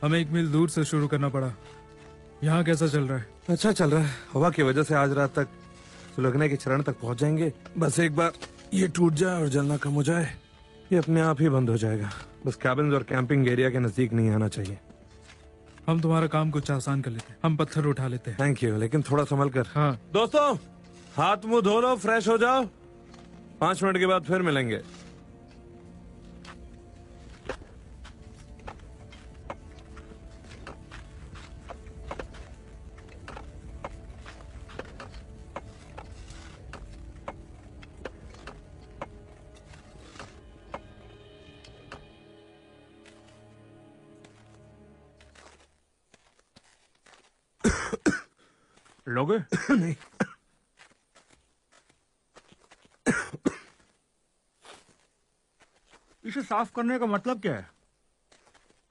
हमें 1 मील दूर से शुरू करना पड़ा। यहाँ कैसा चल रहा है? अच्छा चल रहा है। हवा की वजह से आज रात तक सुलगने के चरण तक पहुंच जाएंगे। बस एक बार ये टूट जाए और जलना कम हो जाए, ये अपने आप ही बंद हो जाएगा। बस कैबिन और कैंपिंग एरिया के नजदीक नहीं आना चाहिए। हम तुम्हारा काम कुछ आसान कर लेते हैं। हम पत्थर उठा लेते हैं। थैंक यू, लेकिन थोड़ा संभल कर। हाँ दोस्तों, हाथ मुंह धो लो, फ्रेश हो जाओ। 5 मिनट के बाद फिर मिलेंगे। लोगे? नहीं। इसे साफ करने का मतलब क्या है?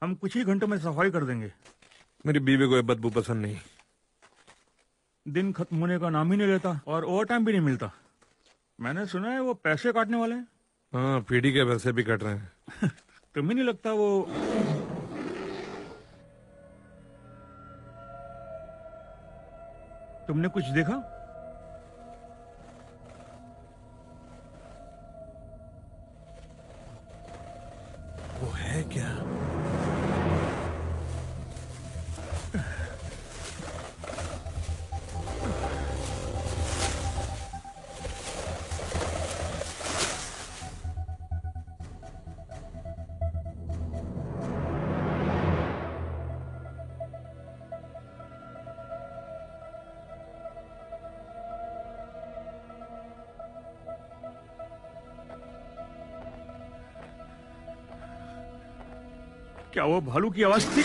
हम कुछ ही घंटों में सफाई कर देंगे। मेरी बीवी को ये बदबू पसंद नहीं। दिन खत्म होने का नाम ही नहीं लेता और ओवर टाइम भी नहीं मिलता। मैंने सुना है वो पैसे काटने वाले हैं। हाँ, पीढ़ी के पैसे भी कट रहे हैं। तुम्हें नहीं लगता वो तुमने कुछ देखा? वो है क्या? क्या वो भालू की आवाज थी?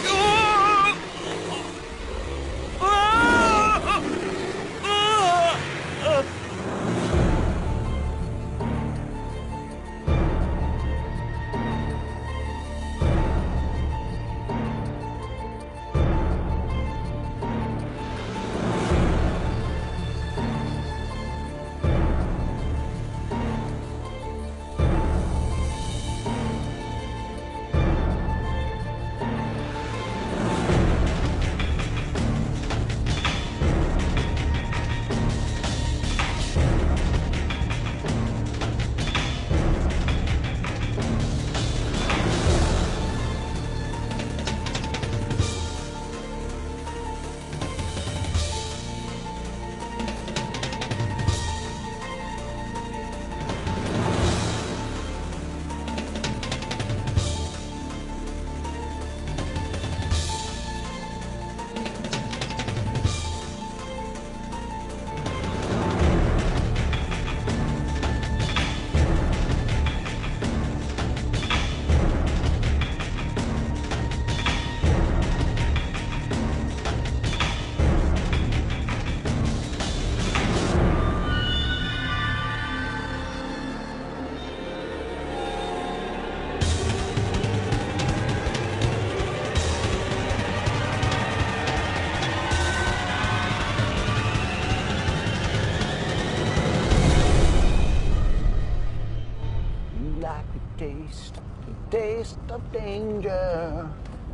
Taste of danger,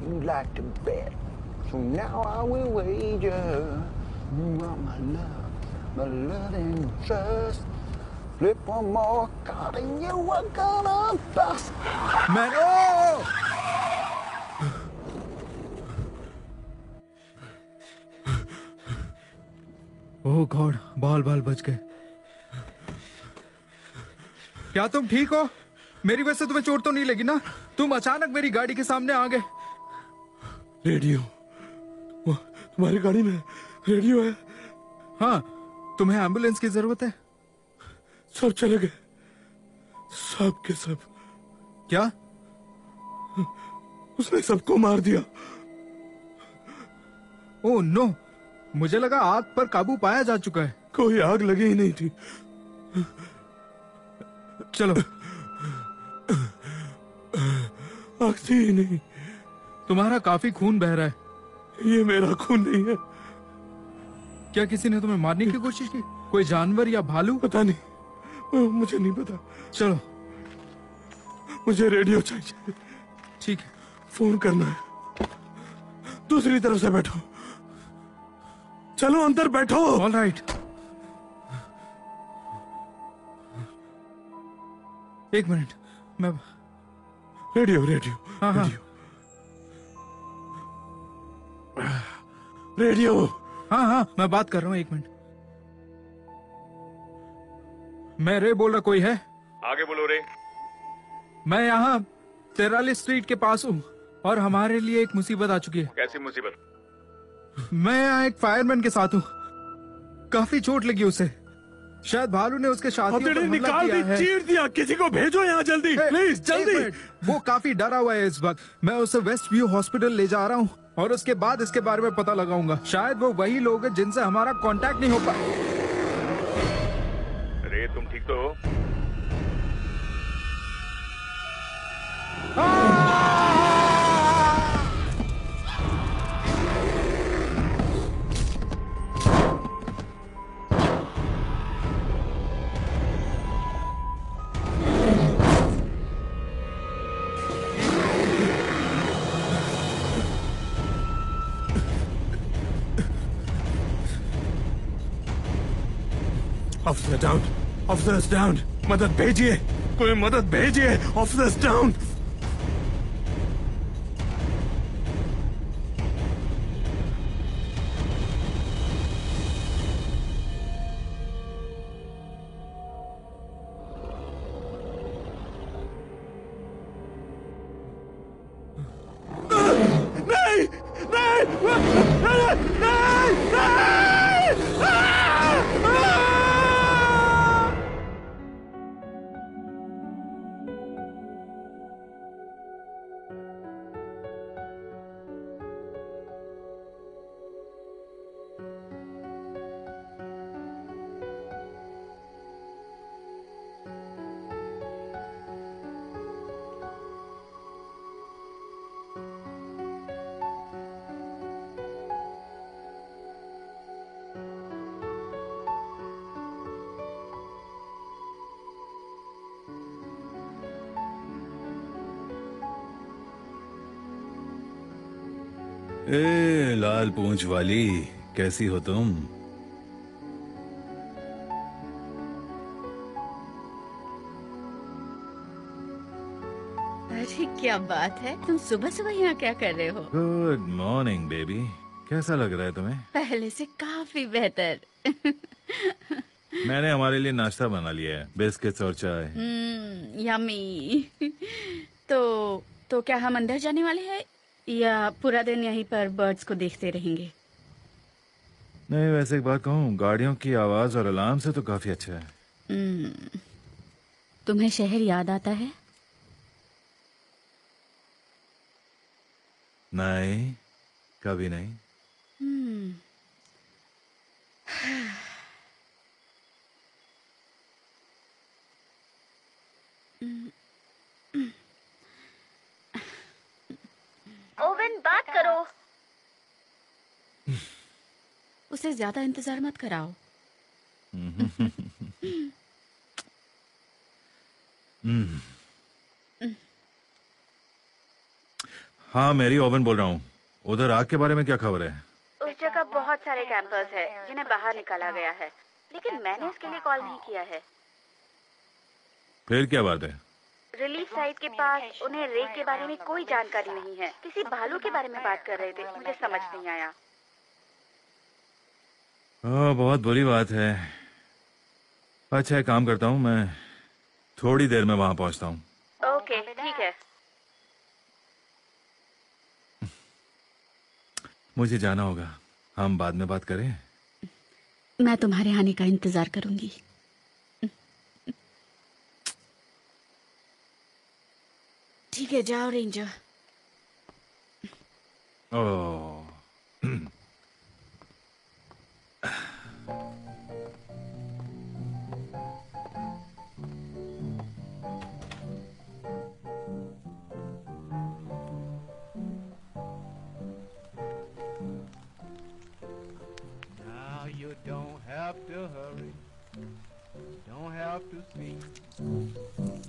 you like to bet, so now I will wager. You are my love and trust. Flip one more card and you are gonna bust. Man, oh! Oh God, बाल बच गए। क्या तुम ठीक हो? मेरी वजह से तुम्हें चोट तो नहीं लगी ना? तुम अचानक मेरी गाड़ी के सामने आ गए। रेडियो, तुम्हारी गाड़ी में रेडियो है? हाँ, तुम्हें एम्बुलेंस की जरूरत है? सब चले गए, सब के सब। क्या? उसने सबको मार दिया। ओह नो, मुझे लगा आग पर काबू पाया जा चुका है। कोई आग लगी ही नहीं थी। चलो। आग थी ही नहीं। तुम्हारा काफी खून बह रहा है। ये मेरा खून नहीं है। क्या किसी ने तुम्हें मारने की कोशिश की? कोई जानवर या भालू? पता नहीं, मुझे नहीं पता। चलो, मुझे रेडियो चाहिए। ठीक है, फोन करना है। दूसरी तरफ से बैठो, चलो अंदर बैठो। All right. एक मिनट, मैं रेडियो रेडियो हाँ हाँ रेडियो रेडियो। हाँ हाँ मैं बात कर रहा हूँ, एक मिनट। मैं रे बोल रहा, कोई है? आगे बोलो रे। मैं यहाँ 43 स्ट्रीट के पास हूँ और हमारे लिए एक मुसीबत आ चुकी है। कैसी मुसीबत? मैं यहाँ एक फायरमैन के साथ हूँ, काफी चोट लगी उसे। शायद भालू ने उसके साथियों पर हमला निकाल किया दी, है। चीर दिया, किसी को भेजो यहाँ जल्दी, प्लीज एक जल्दी। मिनट, वो काफी डरा हुआ है इस वक्त। मैं उसे वेस्ट व्यू हॉस्पिटल ले जा रहा हूँ और उसके बाद इसके बारे में पता लगाऊंगा। शायद वो वही लोग हैं जिनसे हमारा कांटेक्ट नहीं हो पा। रे तुम ठीक तो हो? ऑफिसर डाउन, ऑफिसर्स डाउन, मदद भेजिए, कोई मदद भेजिए, ऑफिसर्स डाउन। नहीं नहीं नहीं नहीं ए लाल पूंछ वाली, कैसी हो तुम? अरे क्या बात है, तुम सुबह सुबह यहाँ क्या कर रहे हो? गुड मॉर्निंग बेबी, कैसा लग रहा है तुम्हें? पहले से काफी बेहतर। मैंने हमारे लिए नाश्ता बना लिया है, बिस्किट्स और चाय। यम्मी। तो क्या हम अंदर जाने वाले हैं या पूरा दिन यहीं पर बर्ड्स को देखते रहेंगे? नहीं, वैसे एक बात कहूँ, गाड़ियों की आवाज और अलार्म से तो काफी अच्छा है। तुम्हें शहर याद आता है? नहीं, कभी नहीं। ओवन, बात करो। उसे ज्यादा इंतजार मत कराओ। हाँ, मेरी ओवन बोल रहा हूँ। उधर आग के बारे में क्या खबर है? उस जगह बहुत सारे कैंपर्स हैं जिन्हें बाहर निकाला गया है, लेकिन मैंने उसके लिए कॉल नहीं किया है। फिर क्या बात है? रिलीफ साइट के पास उन्हें रेक के बारे में कोई जानकारी नहीं है। किसी भालू के बारे में बात कर रहे थे, मुझे समझ नहीं आया। बहुत बुरी बात है। अच्छा, एक काम करता हूँ, मैं थोड़ी देर में वहां पहुंचता हूँ। ओके, ठीक है। मुझे जाना होगा, हम बाद में बात करें। मैं तुम्हारे आने का इंतजार करूंगी। ठीक है, जाओ ranger. Oh, Now you don't have to hurry. don't have to see.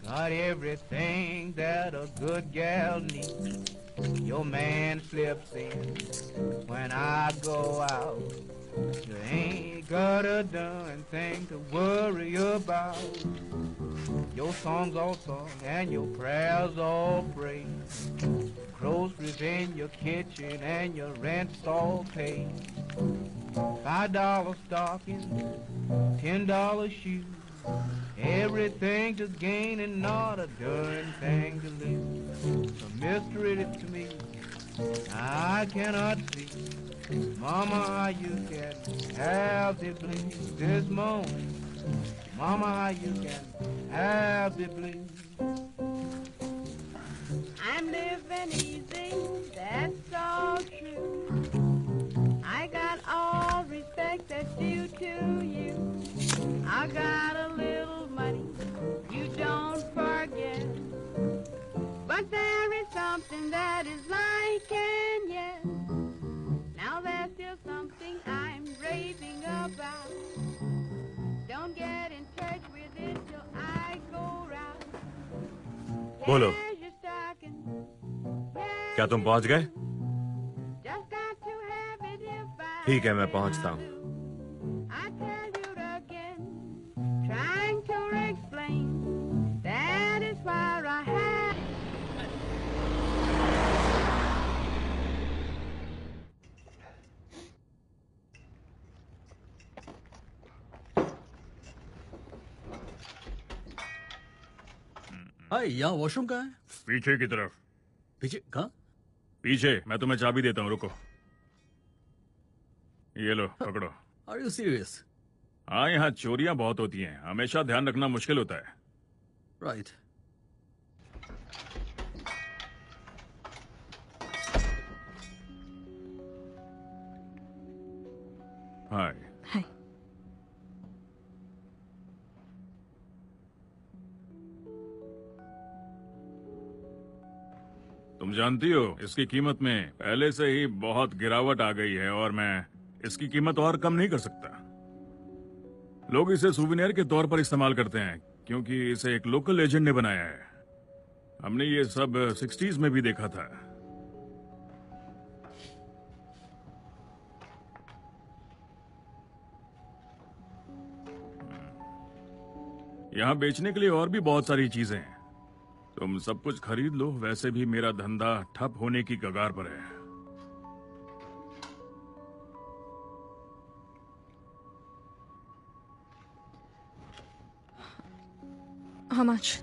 Got everything that a good gal needs. Your man slips in when I go out. You ain't got a darn thing to worry about. Your songs all sung and your prayers all prayed. Groceries in your kitchen and your rent's all paid. $5 stockings, $10 shoes. Everything to gain and not a darn thing to lose. A mystery to me, I cannot see. Mama, how you can have the blues this morning. Mama, how you can have the blues. I'm living easy, that's all true. I got all respect that's due to you. I got a little money, you don't forget. But there is something that is like and yes. Now there's still something I'm raving about. Don't get in touch with it till I go round. बोलो Here's your stocking. क्या तुम पहुंच गए? Just got to have it if I ठीक है मैं पहुंचता हूँ. I tell you again, trying to explain, that is why I have. हाय, यहाँ वॉशरूम कहाँ है? पीछे की तरफ. पीछे कहाँ? पीछे. मैं तुम्हें चाबी देता हूँ, रुको. ये लो पकड़ो. Are you serious? हाँ, यहाँ चोरियां बहुत होती हैं. हमेशा ध्यान रखना मुश्किल होता है. Right. हाय. हाय. तुम जानती हो इसकी कीमत में पहले से ही बहुत गिरावट आ गई है और मैं इसकी कीमत और कम नहीं कर सकता. लोग इसे सुविनियर के तौर पर इस्तेमाल करते हैं क्योंकि इसे एक लोकल एजेंट ने बनाया है. हमने ये सब 60s में भी देखा था. यहाँ बेचने के लिए और भी बहुत सारी चीजें हैं. तुम सब कुछ खरीद लो. वैसे भी मेरा धंधा ठप होने की कगार पर है. How much?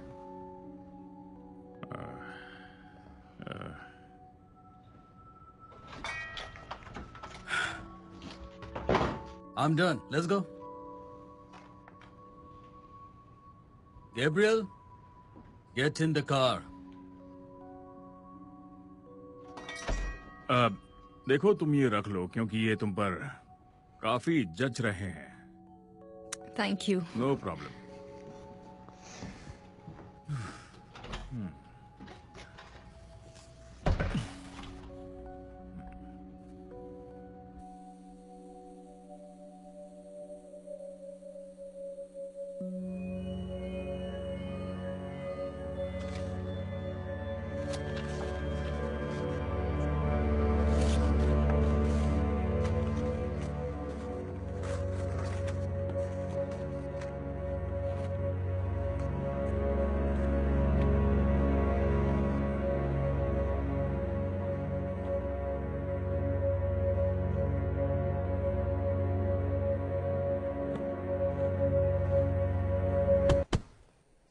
I'm done. Let's go. Gabriel, get in the car. देखो तुम ये रख लो क्योंकि ये तुम पर काफी जच रहे हैं. Thank you. No problem.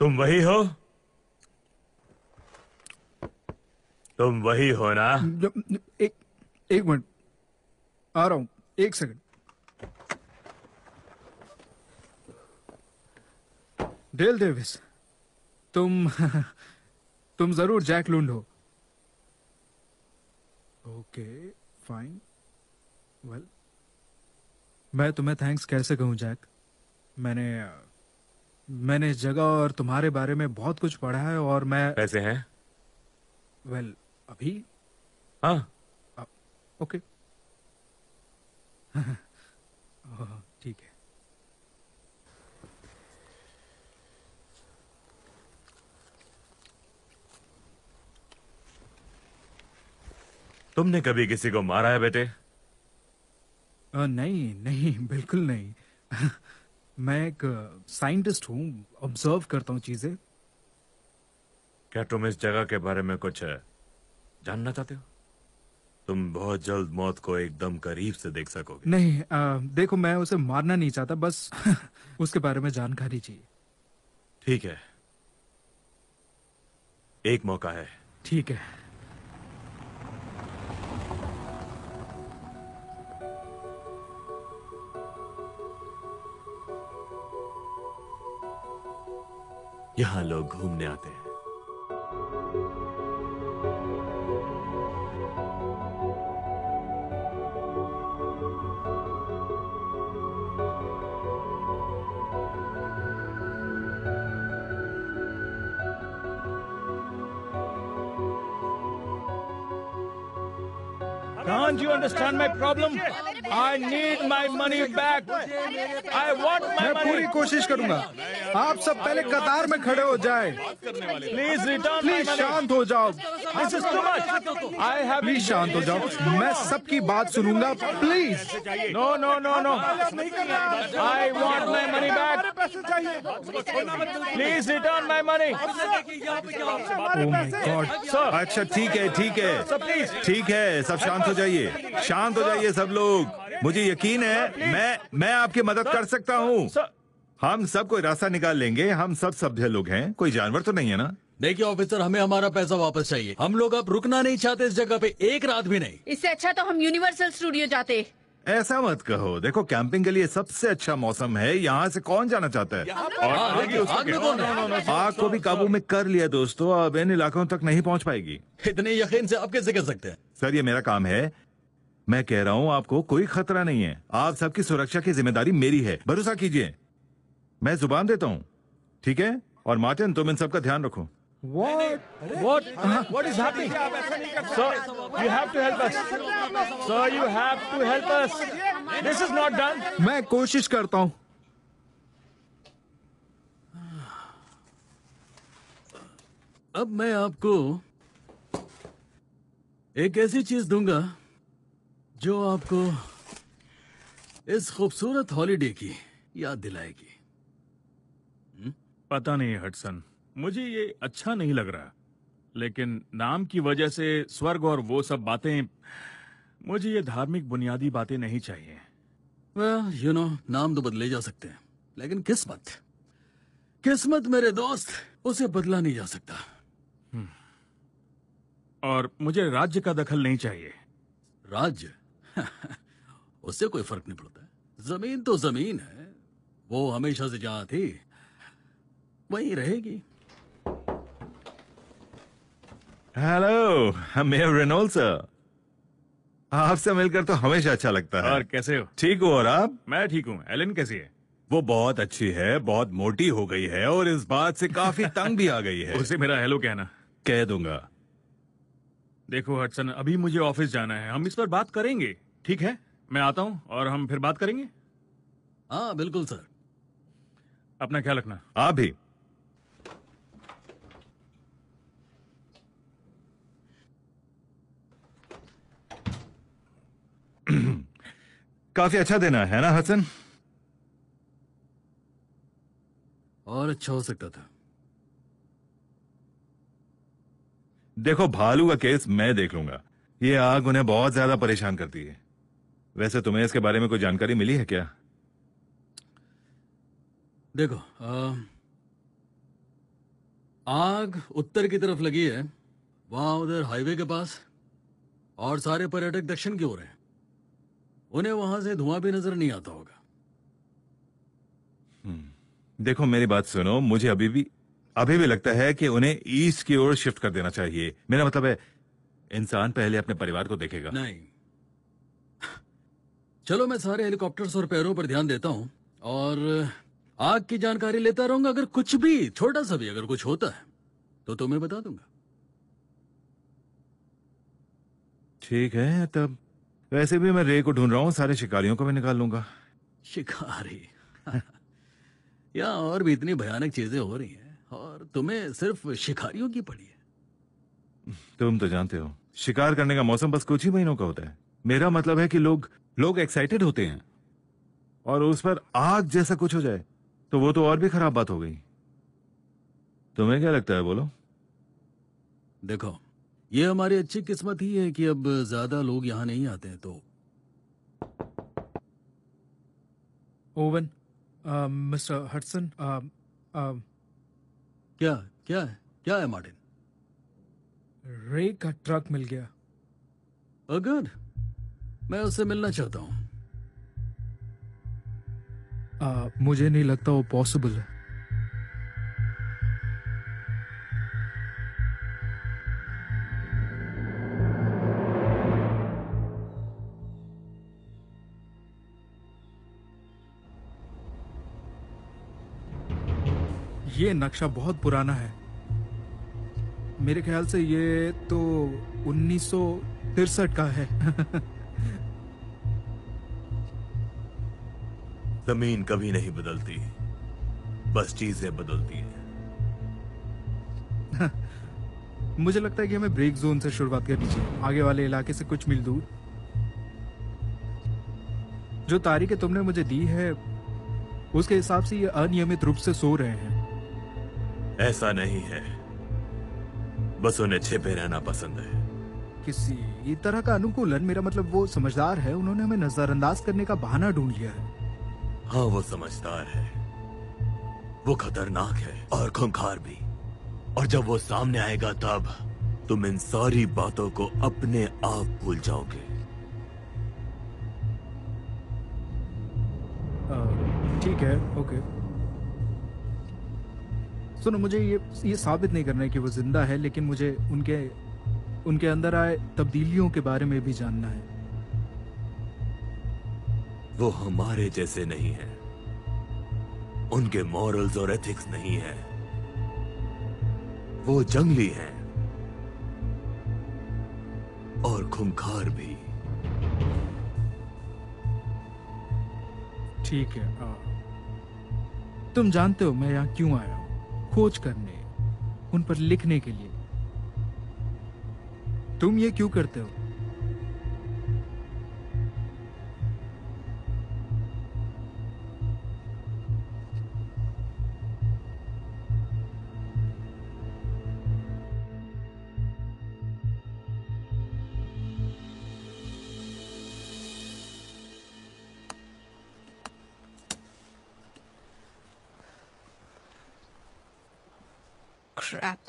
तुम वही हो? तुम वही हो ना? एक मिनट आ रहा हूं. एक सेकंड. डेल डेविस, तुम जरूर जैक लुंड हो. Okay fine. वेल, मैं तुम्हें थैंक्स कैसे कहूं जैक. मैंने इस जगह और तुम्हारे बारे में बहुत कुछ पढ़ा है और मैं. पैसे हैं? वेल, अभी? हाँ. ओके. ठीक है. तुमने कभी किसी को मारा है बेटे? नहीं नहीं, बिल्कुल नहीं। मैं एक साइंटिस्ट हूँ, ऑब्जर्व करता हूँ चीजें। क्या तुम इस जगह के बारे में कुछ जानना चाहते हो? तुम बहुत जल्द मौत को एकदम करीब से देख सकोगे। नहीं, देखो मैं उसे मारना नहीं चाहता, बस उसके बारे में जानकारी चाहिए। ठीक है, एक मौका है। ठीक है। यहाँ लोग घूमने आते हैं। Can't you understand my problem? I need my money back. I want my मैं money. पूरी कोशिश करूंगा। आप सब पहले कतार में खड़े हो जाए। Please return my please money. शांत हो जाओ। This is too much. I have. Please शांत हो जाओ, मैं सबकी बात सुनूंगा। Please. No, no, no, no. I want my money back. Please return my money. Oh my God. Sir. अच्छा ठीक है ठीक है Sir, please. ठीक है, सब शांत हो जाइए, शांत हो जाइए सब लोग। मुझे यकीन है मैं आपकी मदद कर सकता हूँ। Sir. हम सब कोई रास्ता निकाल लेंगे, हम सब सभ्य लोग हैं, कोई जानवर तो नहीं है ना? देखिए ऑफिसर, हमें हमारा पैसा वापस चाहिए। हम लोग अब रुकना नहीं चाहते इस जगह पे एक रात भी नहीं। इससे अच्छा तो हम यूनिवर्सल स्टूडियो जाते। ऐसा मत कहो, देखो कैंपिंग के लिए सबसे अच्छा मौसम है, यहाँ से कौन जाना चाहता है? आग में कौन है? आग को भी काबू में कर लिया दोस्तों, अब इन इलाकों तक नहीं पहुँच पाएगी। इतने यकीन से आप कैसे कह सकते हैं? सर ये मेरा काम है, मैं कह रहा हूँ आपको कोई खतरा नहीं है, आप सबकी सुरक्षा की जिम्मेदारी मेरी है, भरोसा कीजिए, मैं जुबान देता हूँ, ठीक है? और मार्टिन तुम इन सब का ध्यान रखो। What? What is happening? Sir, you have to help us. Sir, you have to help us. This is not done. मैं कोशिश करता हूँ। अब मैं आपको एक ऐसी चीज दूंगा जो आपको इस खूबसूरत हॉलिडे की याद दिलाएगी। पता नहीं हटसन, मुझे ये अच्छा नहीं लग रहा, लेकिन नाम की वजह से स्वर्ग और वो सब बातें, मुझे ये धार्मिक बुनियादी बातें नहीं चाहिए। यू नो, नाम तो बदले जा सकते हैं, लेकिन किस्मत मेरे दोस्त, उसे बदला नहीं जा सकता। और मुझे राज्य का दखल नहीं चाहिए। राज्य उससे कोई फर्क नहीं पड़ता। जमीन तो जमीन है, वो हमेशा से जहां थी वहीं रहेगी। हेलो, मेयर रेनॉल्ड सर, आपसे मिलकर तो हमेशा अच्छा लगता है। और कैसे हो? ठीक हो? और आप? मैं ठीक हूँ। एलन कैसी है? वो बहुत अच्छी है, बहुत मोटी हो गई है और इस बात से काफी तंग भी आ गई है। उसे मेरा हेलो कहना। कह दूंगा। देखो हटसन, अभी मुझे ऑफिस जाना है, हम इस पर बात करेंगे, ठीक है? मैं आता हूँ और हम फिर बात करेंगे। हाँ बिल्कुल सर। अपना ख्याल रखना। आप भी। काफी अच्छा देना है ना हसन? और अच्छा हो सकता था। देखो भालू का केस मैं देख लूंगा, ये आग उन्हें बहुत ज्यादा परेशान करती है। वैसे तुम्हें इसके बारे में कोई जानकारी मिली है क्या? देखो आग उत्तर की तरफ लगी है, वहां उधर हाईवे के पास, और सारे पर्यटक दक्षिण की ओर हैं। उन्हें वहां से धुआं भी नजर नहीं आता होगा। देखो मेरी बात सुनो, मुझे अभी भी लगता है कि उन्हें ईस्ट की ओर शिफ्ट कर देना चाहिए। मेरा मतलब है इंसान पहले अपने परिवार को देखेगा। नहीं, चलो मैं सारे हेलीकॉप्टर्स और पैरों पर ध्यान देता हूं और आग की जानकारी लेता रहूंगा। अगर कुछ भी, छोटा सा भी अगर कुछ होता है तो तुम्हें बता दूंगा। ठीक है, तब वैसे भी मैं रे को ढूंढ रहा हूँ, सारे शिकारियों को मैं निकाल लूंगा। शिकारी यहाँ और भी इतनी भयानक चीजें हो रही हैं और तुम्हें सिर्फ शिकारियों की पड़ी है। तुम तो जानते हो शिकार करने का मौसम बस कुछ ही महीनों का होता है। मेरा मतलब है कि लोग एक्साइटेड होते हैं और उस पर आग जैसा कुछ हो जाए तो वो तो और भी खराब बात हो गई। तुम्हें क्या लगता है, बोलो? देखो, ये हमारी अच्छी किस्मत ही है कि अब ज्यादा लोग यहाँ नहीं आते हैं। तो ओवन, मिस्टर हडसन, क्या क्या है? क्या है मार्टिन? रे का ट्रक मिल गया। गुड, मैं उससे मिलना चाहता हूँ। मुझे नहीं लगता वो पॉसिबल है। ये नक्शा बहुत पुराना है। मेरे ख्याल से ये तो 1963 का है। जमीन कभी नहीं बदलती, बस चीजें बदलती हैं। मुझे लगता है कि हमें ब्रेक जोन से शुरुआत करनी चाहिए, आगे वाले इलाके से कुछ मील दूर। जो तारीखें तुमने मुझे दी है उसके हिसाब से ये अनियमित रूप से सो रहे हैं। ऐसा नहीं है, बस उन्हें छिपे रहना पसंद है। किसी तरह का अनुकूलन, मेरा मतलब वो समझदार है, उन्होंने हमें नजरअंदाज करने का बहाना ढूंढ लिया है। हाँ, वो समझदार है, वो खतरनाक है और खूंखार भी। और जब वो सामने आएगा तब तुम इन सारी बातों को अपने आप भूल जाओगे। ठीक है, ओके। सुनो, मुझे ये साबित नहीं करना है कि वो जिंदा है, लेकिन मुझे उनके अंदर आए तब्दीलियों के बारे में भी जानना है। वो हमारे जैसे नहीं है, उनके मॉरल्स और एथिक्स नहीं है। वो जंगली हैं और खूंखार भी। ठीक है, तुम जानते हो मैं यहाँ क्यों आया हूँ? खोज करने, उन पर लिखने के लिए। तुम ये क्यों करते हो? Crap.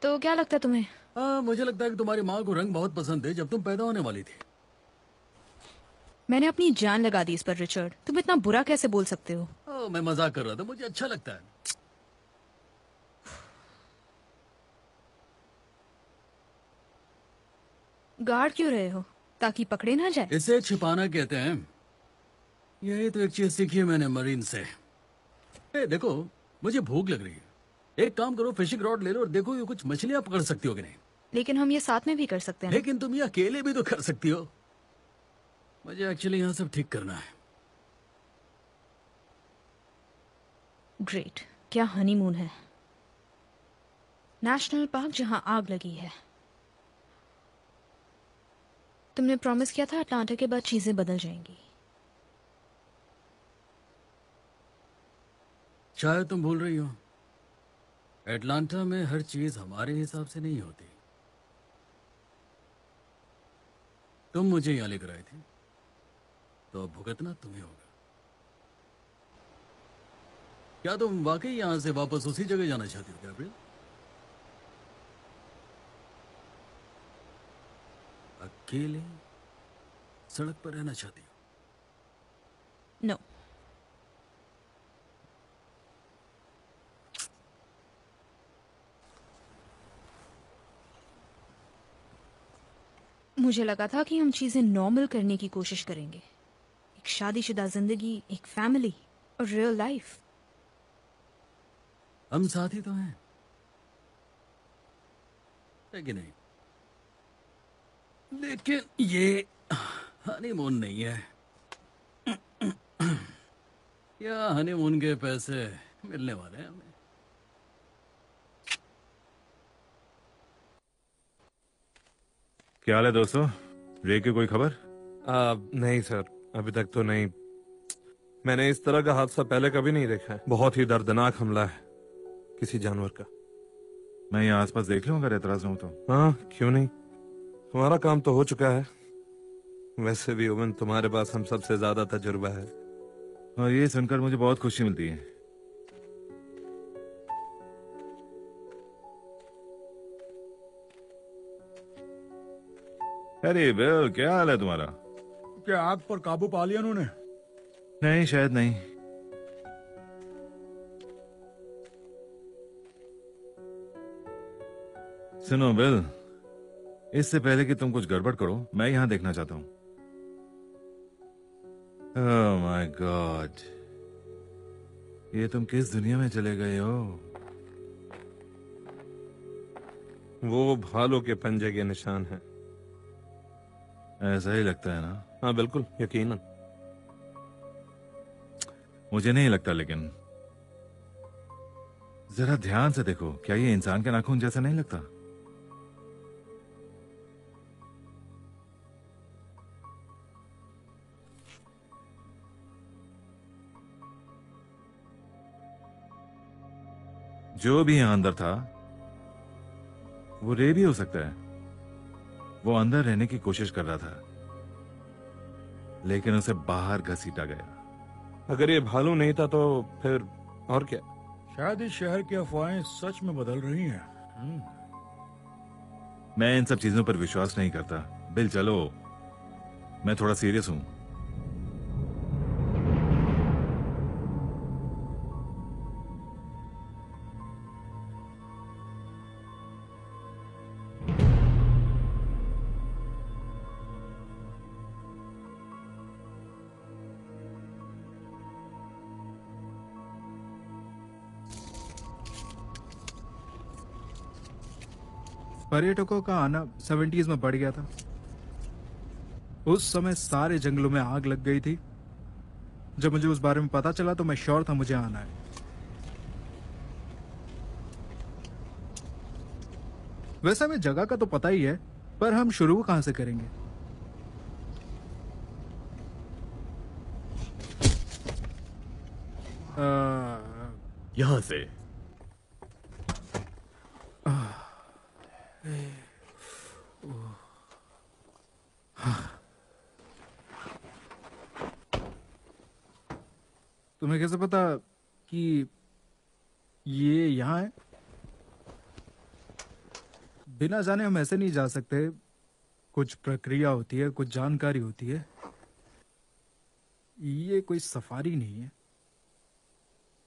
तो क्या लगता है तुम्हें? मुझे लगता है कि तुम्हारी माँ को रंग बहुत पसंद है जब तुम पैदा होने वाली थी। मैंने अपनी जान लगा दी इस पर रिचर्ड। तुम इतना बुरा कैसे बोल सकते हो? मैं मजाक कर रहा था, मुझे अच्छा लगता है। गार्ड क्यों रहे हो? ताकि पकड़े ना जाए? इसे छिपाना कहते हैं। यही तो एक चीज सीखी है मैंने मरीन से। देखो, मुझे भूख लग रही है। एक काम करो, फिशिंग रॉड ले लो और देखो ये कुछ मछलियां पकड़ सकती हो कि नहीं। लेकिन हम ये साथ में भी कर सकते हैं। लेकिन तुम ये अकेले भी तो कर सकती हो। मुझे एक्चुअली यहाँ सब ठीक करना है। ग्रेट, क्या हनीमून है। नेशनल पार्क जहां आग लगी है। तुमने प्रॉमिस किया था अटलांटा के बाद चीजें बदल जाएंगी। शायद तुम भूल रही हो, एटलांटा में हर चीज हमारे हिसाब से नहीं होती। तुम मुझे यहाँ लेकर आई थी, तो अब भुगतना तुम्हें होगा। क्या तुम वाकई यहाँ से वापस उसी जगह जाना चाहती हो, गैब्रियल? अकेले सड़क पर रहना चाहती हो? नो। मुझे लगा था कि हम चीजें नॉर्मल करने की कोशिश करेंगे। एक शादीशुदा जिंदगी, एक फैमिली और रियल लाइफ। हम साथी तो हैं, है कि नहीं? लेकिन ये हनीमून नहीं है। या हनीमून के पैसे मिलने वाले हैं हमें। क्या हाल है दोस्तों? रे की कोई खबर? नहीं सर, अभी तक तो नहीं। मैंने इस तरह का हादसा पहले कभी नहीं देखा है। बहुत ही दर्दनाक हमला है किसी जानवर का। मैं यहाँ आसपास देख लूँ अगर एतराज हो तो। हाँ, क्यों नहीं। तुम्हारा काम तो हो चुका है। वैसे भी ओवन, तुम्हारे पास हम सबसे ज्यादा तजुर्बा है। और ये सुनकर मुझे बहुत खुशी मिलती है। अरे बिल, क्या हाल है तुम्हारा? क्या आग पर काबू पा लिया उन्होंने? नहीं, शायद नहीं। सुनो बिल, इससे पहले कि तुम कुछ गड़बड़ करो, मैं यहां देखना चाहता हूं। ओह माय गॉड, ये तुम किस दुनिया में चले गए हो? वो भालू के पंजे के निशान हैं। ऐसा ही लगता है ना? हाँ बिल्कुल, यकीनन। मुझे नहीं लगता, लेकिन जरा ध्यान से देखो। क्या ये इंसान के नाखून जैसा नहीं लगता? जो भी यहां अंदर था वो रे भी हो सकता है। वो अंदर रहने की कोशिश कर रहा था, लेकिन उसे बाहर घसीटा गया। अगर ये भालू नहीं था तो फिर और क्या? शायद इस शहर की अफवाहें सच में बदल रही हैं। मैं इन सब चीजों पर विश्वास नहीं करता। बिल चलो, मैं थोड़ा सीरियस हूं। पर्यटकों का आना 70s में बढ़ गया था। उस समय सारे जंगलों में आग लग गई थी। जब मुझे उस बारे में पता चला तो मैं श्योर था मुझे आना है। वैसे हमें जगह का तो पता ही है, पर हम शुरू कहां से करेंगे? यहां से। तुम्हें कैसे पता कि ये यहाँ है? बिना जाने हम ऐसे नहीं जा सकते। कुछ प्रक्रिया होती है, कुछ जानकारी होती है। ये कोई सफारी नहीं है,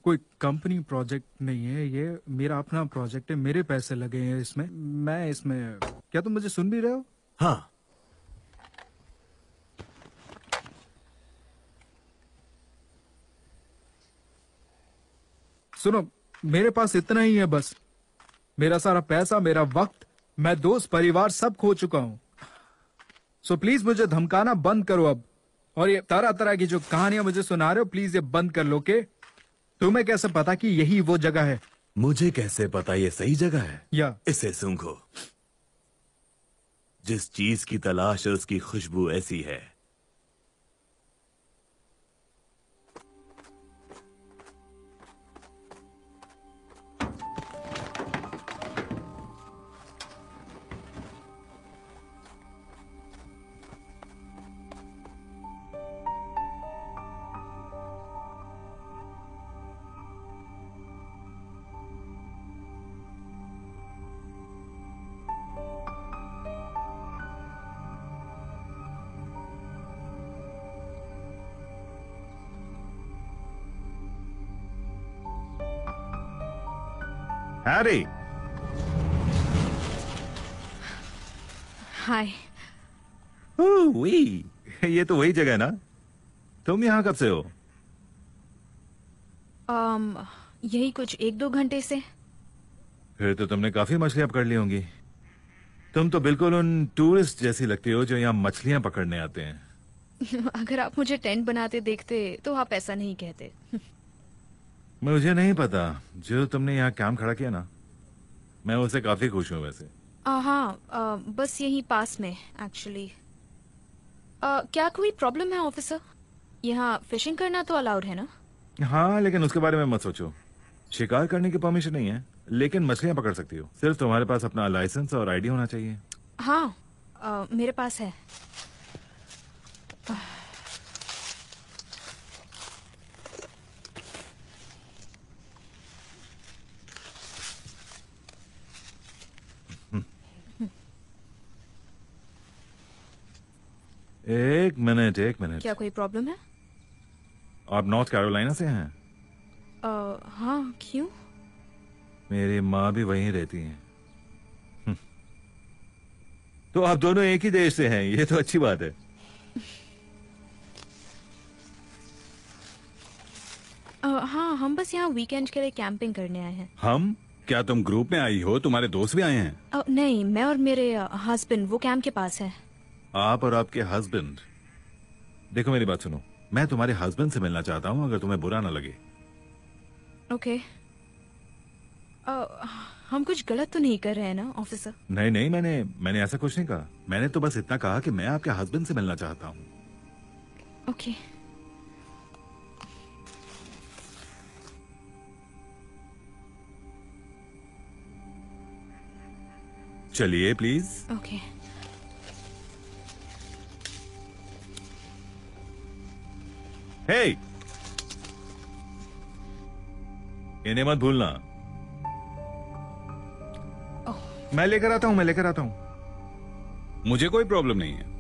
कोई कंपनी प्रोजेक्ट नहीं है। ये मेरा अपना प्रोजेक्ट है, मेरे पैसे लगे हैं इसमें। मैं इसमें, क्या तुम मुझे सुन भी रहे हो? हाँ। सुनो, मेरे पास इतना ही है बस। मेरा सारा पैसा, मेरा वक्त, मैं दोस्त, परिवार सब खो चुका हूं। सो प्लीज मुझे धमकाना बंद करो अब। और ये तरह तरह की जो कहानियां मुझे सुना रहे हो, प्लीज ये बंद कर लो। के तुम्हें कैसे पता कि यही वो जगह है? मुझे कैसे पता ये सही जगह है? या इसे सूंघो। जिस चीज की तलाश है उसकी खुशबू ऐसी है। Harry, hi. वी, ये तो वही जगह है ना? तुम यहाँ कब से हो? यही कुछ 1-2 घंटे से। फिर तो तुमने काफी मछलियां पकड़ ली होंगी। तुम तो बिल्कुल उन टूरिस्ट जैसी लगती हो जो यहाँ मछलियां पकड़ने आते हैं। अगर आप मुझे टेंट बनाते देखते तो आप ऐसा नहीं कहते। मुझे नहीं पता, जो तुमने यहाँ काम खड़ा किया ना, मैं उससे काफी खुश हूँ। वैसे हाँ, बस यहीं पास में एक्चुअली। क्या कोई प्रॉब्लम है ऑफिसर? यहाँ फिशिंग करना तो अलाउड है ना? हाँ, लेकिन उसके बारे में मत सोचो। शिकार करने की परमिशन नहीं है, लेकिन मछलियां पकड़ सकती हो। सिर्फ तुम्हारे पास अपना लाइसेंस और आईडी होना चाहिए। हाँ, मेरे पास है। एक मिनट, एक मिनट। क्या कोई प्रॉब्लम है? आप नॉर्थ कैरोलिना से हैं? हाँ, क्यों? मेरी माँ भी वहीं रहती है। तो आप दोनों एक ही देश से हैं, ये तो अच्छी बात है। हाँ, हम बस यहाँ वीकेंड के लिए कैंपिंग करने आए हैं। हम? क्या तुम ग्रुप में आई हो? तुम्हारे दोस्त भी आए हैं? नहीं, मैं और मेरे हस्बैंड वो कैंप के पास है। आप और आपके हस्बैंड? देखो मेरी बात सुनो, मैं तुम्हारे हस्बैंड से मिलना चाहता हूँ, अगर तुम्हें बुरा ना लगे। ओके। हम कुछ गलत तो नहीं कर रहे हैं ना ऑफिसर? नहीं नहीं, मैंने ऐसा कुछ नहीं कहा। मैंने तो बस इतना कहा कि मैं आपके हस्बैंड से मिलना चाहता हूँ। ओके। चलिए प्लीज। ओके। हे, इन्हें मत भूलना। मैं लेकर आता हूं, मैं लेकर आता हूं। मुझे कोई प्रॉब्लम नहीं है।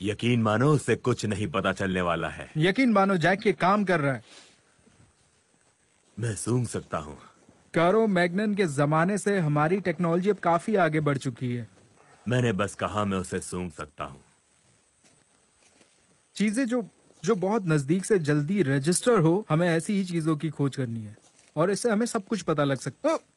यकीन मानो, उससे कुछ नहीं पता चलने वाला है। यकीन मानो, जैक ये काम कर रहा है। मैं सूंघ सकता हूँ। कारो मैग्नन के जमाने से हमारी टेक्नोलॉजी अब काफी आगे बढ़ चुकी है। मैंने बस कहा मैं उसे सूंघ सकता हूँ। चीजें जो बहुत नजदीक से जल्दी रजिस्टर हो, हमें ऐसी ही चीजों की खोज करनी है, और इससे हमें सब कुछ पता लग सकता है।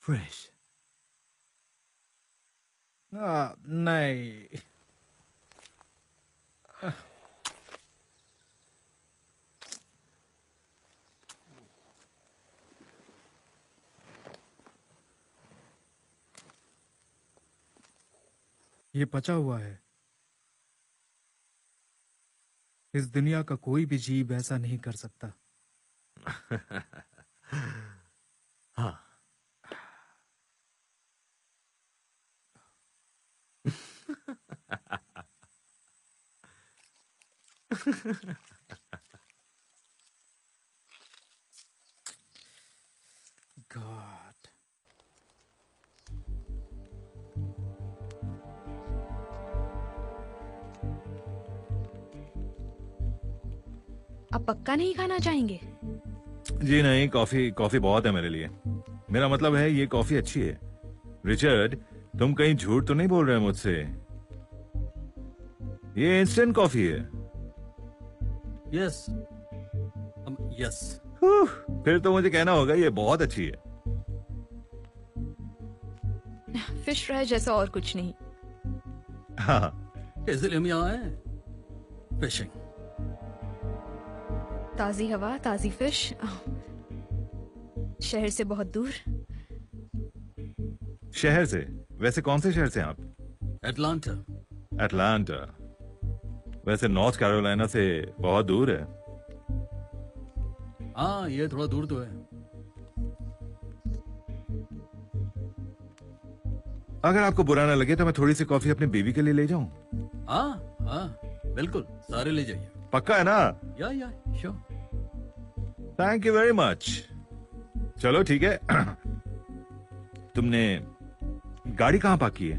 फ्रेश। नहीं। ये पचा हुआ है। इस दुनिया का कोई भी जीव ऐसा नहीं कर सकता। हाँ। God. आप पक्का नहीं खाना चाहेंगे? जी नहीं, कॉफी बहुत है मेरे लिए। मेरा मतलब है ये कॉफी अच्छी है। रिचर्ड, तुम कहीं झूठ तो नहीं बोल रहे मुझसे? ये इंस्टेंट कॉफी है। Yes, yes. फिर तो मुझे कहना होगा ये बहुत अच्छी है। फिश फ्राई जैसा और कुछ नहीं। हाँ, इसलिए हम यहाँ आए फिशिंग। ताजी हवा, ताजी फिश, शहर से बहुत दूर। शहर से? वैसे कौन से शहर से हैं आप? एटलांटा। एटलांटा? वैसे नॉर्थ कैरोलिना से बहुत दूर है। हाँ, ये थोड़ा दूर तो है। अगर आपको बुरा ना लगे तो मैं थोड़ी सी कॉफी अपनी बीवी के लिए ले जाऊं? हाँ हाँ, बिल्कुल, सारे ले जाइए। पक्का है ना? या sure. Thank you very much. चलो ठीक है। तुमने गाड़ी कहाँ पार्क की है?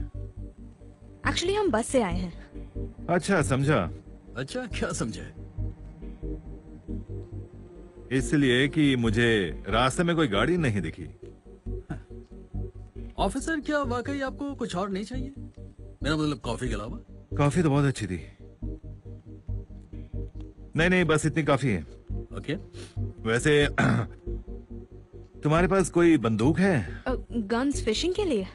एक्चुअली हम बस से आए हैं। अच्छा, समझा। अच्छा, क्या समझे? इसलिए कि मुझे रास्ते में कोई गाड़ी नहीं दिखी। ऑफिसर, क्या वाकई आपको कुछ और नहीं चाहिए? मेरा मतलब कॉफी के अलावा? कॉफी तो बहुत अच्छी थी। नहीं नहीं, बस इतनी काफी है। ओके। वैसे तुम्हारे पास कोई बंदूक है? गन्स फिशिंग के लिए?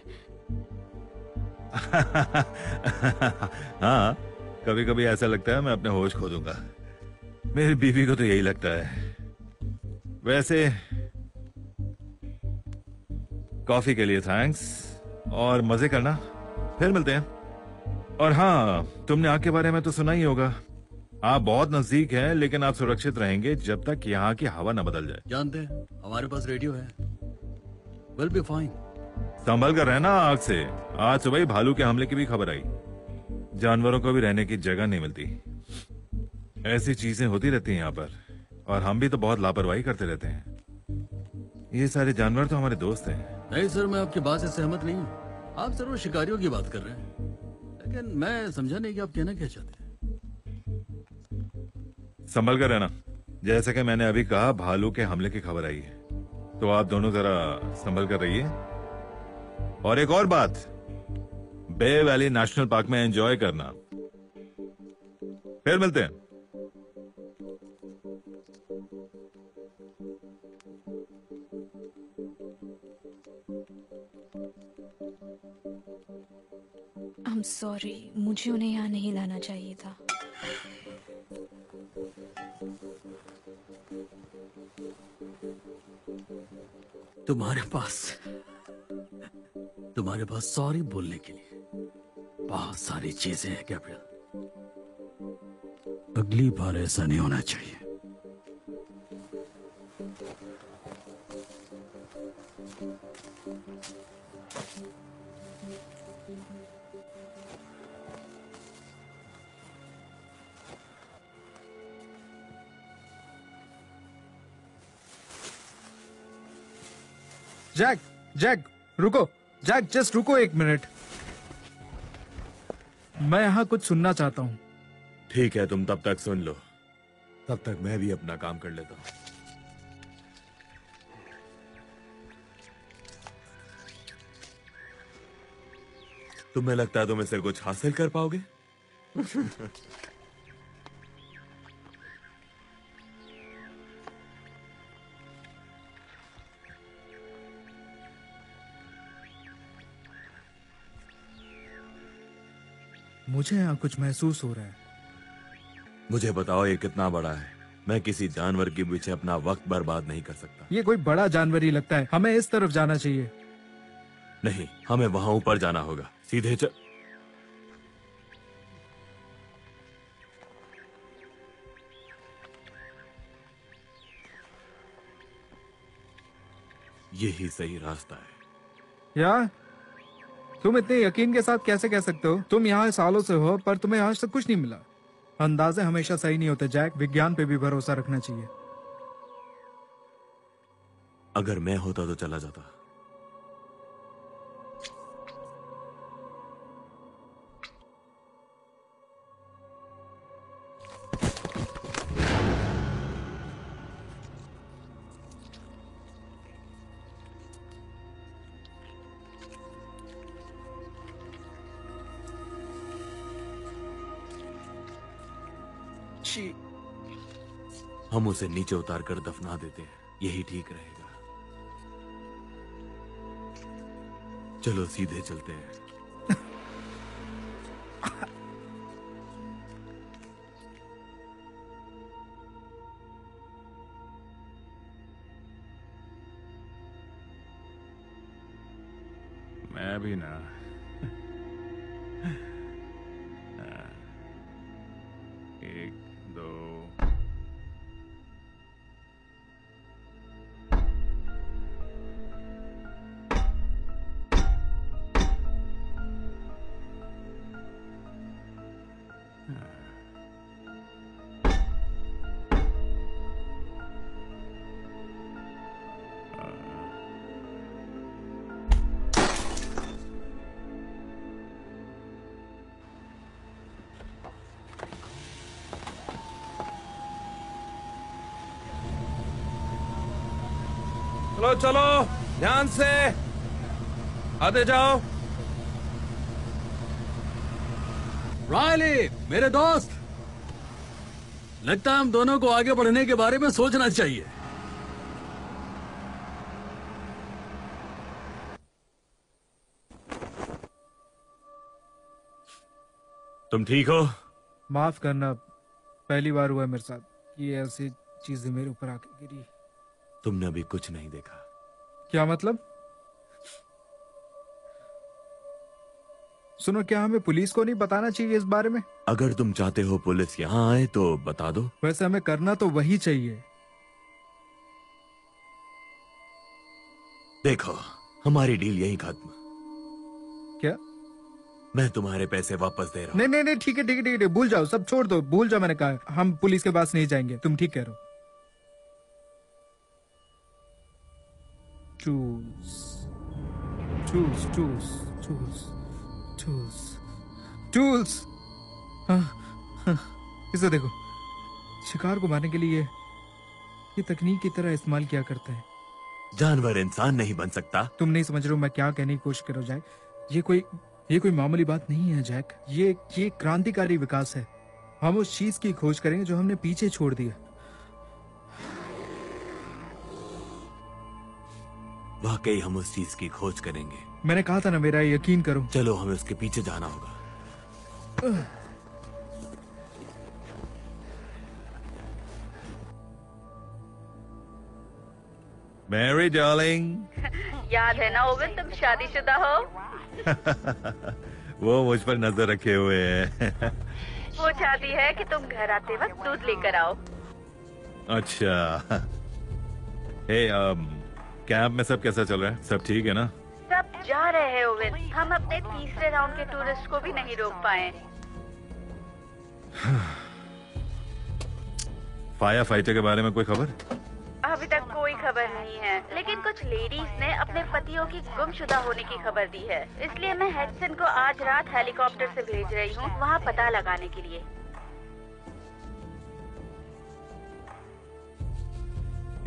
हाँ, कभी कभी ऐसा लगता है मैं अपने होश खो दूंगा। मेरी बीवी को तो यही लगता है। वैसे कॉफी के लिए थैंक्स और मजे करना, फिर मिलते हैं। और हाँ, तुमने आग के बारे में तो सुना ही होगा। आप बहुत नजदीक हैं, लेकिन आप सुरक्षित रहेंगे जब तक यहाँ की हवा न बदल जाए। जानते हैं, हमारे पास रेडियो है। Will be fine. संभल कर रहना आग से। आज सुबह ही भालू के हमले की भी खबर आई। जानवरों को भी रहने की जगह नहीं मिलती। ऐसी चीजें होती रहती हैं यहाँ पर, और हम भी तो बहुत लापरवाही करते रहते हैं। ये सारे जानवर तो हमारे दोस्त हैं। नहीं सर, मैं आपकी बात से सहमत नहीं हूँ। आप जरूर शिकारियों की बात कर रहे हैं, लेकिन मैं समझा नहीं कि आप कहना क्या चाहते हैं। संभल कर रहना। जैसे कि मैंने अभी कहा, भालू के हमले की खबर आई है, तो आप दोनों जरा संभल कर रहिए। और एक और बात, बे वैली नेशनल पार्क में एंजॉय करना। फिर मिलते हैं। I'm sorry, मुझे उन्हें यहाँ नहीं लाना चाहिए था। तुम्हारे पास सॉरी बोलने के लिए बहुत सारी चीजें हैं गैब्रियल। अगली बार ऐसा नहीं होना चाहिए। जैक, जैक रुको। जैक जस्ट रुको एक मिनट। मैं यहाँ कुछ सुनना चाहता हूँ। ठीक है, तुम तब तक सुन लो, तब तक मैं भी अपना काम कर लेता हूँ। तुम्हें लगता है तुम इससे कुछ हासिल कर पाओगे? मुझे यहाँ कुछ महसूस हो रहा है। मुझे बताओ, ये कितना बड़ा है? मैं किसी जानवर के पीछे अपना वक्त बर्बाद नहीं कर सकता। ये कोई बड़ा जानवर ही लगता है। हमें इस तरफ जाना चाहिए। नहीं, हमें वहां ऊपर जाना होगा। सीधे चल। यही सही रास्ता है। यार, तुम इतने यकीन के साथ कैसे कह सकते हो? तुम यहाँ सालों से हो, पर तुम्हें आज तक कुछ नहीं मिला। अंदाजे हमेशा सही नहीं होते जैक। विज्ञान पे भी भरोसा रखना चाहिए। अगर मैं होता तो चला जाता। हम उसे नीचे उतार कर दफना देते हैं, यही ठीक रहेगा। चलो सीधे चलते हैं। मैं भी ना। एक, दो। चलो चलो, ध्यान से आते जाओ। रायली, मेरे दोस्त, लगता है हम दोनों को आगे बढ़ने के बारे में सोचना चाहिए। तुम ठीक हो? माफ करना, पहली बार हुआ है मेरे साथ ये ऐसी चीजें मेरे ऊपर आके गिरी। तुमने अभी कुछ नहीं देखा। क्या मतलब? सुनो, क्या हमें पुलिस को नहीं बताना चाहिए इस बारे में? अगर तुम चाहते हो पुलिस यहाँ आए तो बता दो। वैसे हमें करना तो वही चाहिए। देखो, हमारी डील यही खत्म। क्या? मैं तुम्हारे पैसे वापस दे रहा हूँ। नहीं नहीं नहीं, ठीक है ठीक है ठीक है, भूल जाओ, सब छोड़ दो, भूल जाओ। मैंने कहा हम पुलिस के पास नहीं जाएंगे। तुम ठीक कह रहे हो। Choose choose choose choose choose choose. इसे देखो, शिकार को मारने के लिए ये तकनीक की तरह इस्तेमाल किया करते हैं। जानवर इंसान नहीं बन सकता। तुम नहीं समझ रहे हो मैं क्या कहने की कोशिश कर रहा हूं जैक। ये कोई मामूली बात नहीं है जैक। ये क्रांतिकारी विकास है। हम उस चीज की खोज करेंगे जो हमने पीछे छोड़ दिया। वाकई हम उस चीज की खोज करेंगे। मैंने कहा था ना, मेरा यकीन करो। चलो, हमें उसके पीछे जाना होगा। Mary darling. याद है ना ओवन, तुम शादीशुदा हो? वो मुझ पर नजर रखे हुए है। वो चाहती है कि तुम घर आते वक्त दूध लेकर आओ। अच्छा। हे, कैंप में सब कैसा चल रहा है? सब ठीक है ना? सब जा रहे हैं ओवन। हम अपने तीसरे राउंड के टूरिस्ट को भी नहीं रोक पाए। फायर फाइटर के बारे में कोई खबर? अभी तक कोई खबर नहीं है, लेकिन कुछ लेडीज ने अपने पतियों की गुमशुदा होने की खबर दी है। इसलिए मैं हेडसन को आज रात हेलीकॉप्टर से भेज रही हूँ वहाँ पता लगाने के लिए।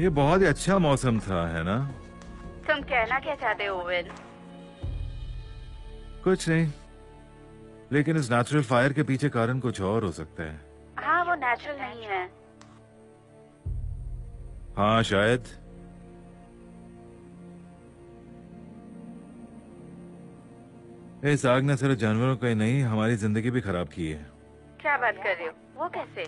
ये बहुत ही अच्छा मौसम था, है ना? तुम कहना क्या चाहते हो ओवन? कुछ नहीं, लेकिन इस नेचुरल फायर के पीछे कारण कुछ और हो सकता है। हाँ, वो नेचुरल नहीं है। हाँ, शायद। इस आग ने सिर्फ जानवरों को ही नहीं, हमारी जिंदगी भी खराब की है। क्या बात कर रहे हो? वो कैसे?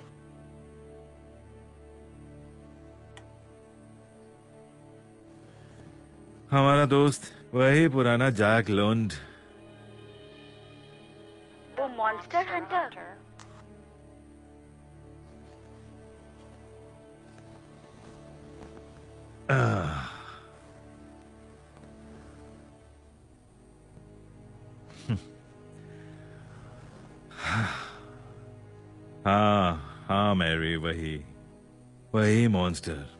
हमारा दोस्त वही पुराना जैक लोन्ड। वो मॉन्स्टर हंटर। हाँ हाँ मैरी, वही मॉन्स्टर।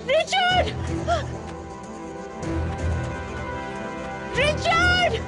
रिचर्ड! रिचर्ड!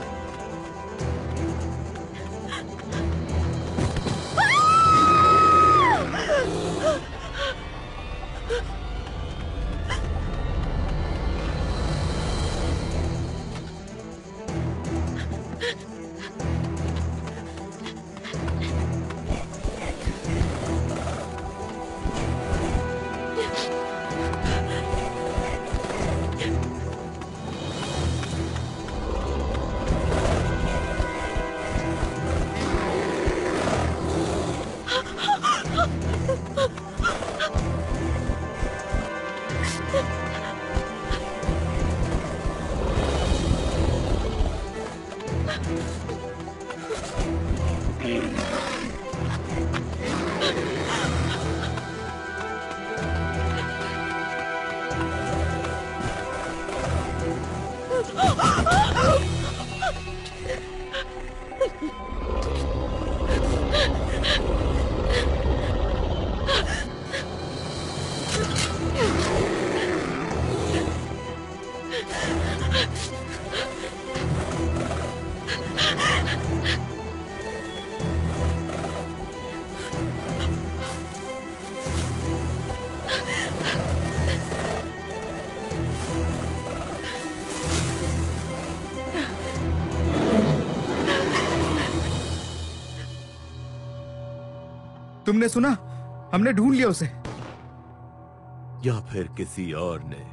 तुमने सुना? हमने ढूंढ लिया उसे। या फिर किसी और ने।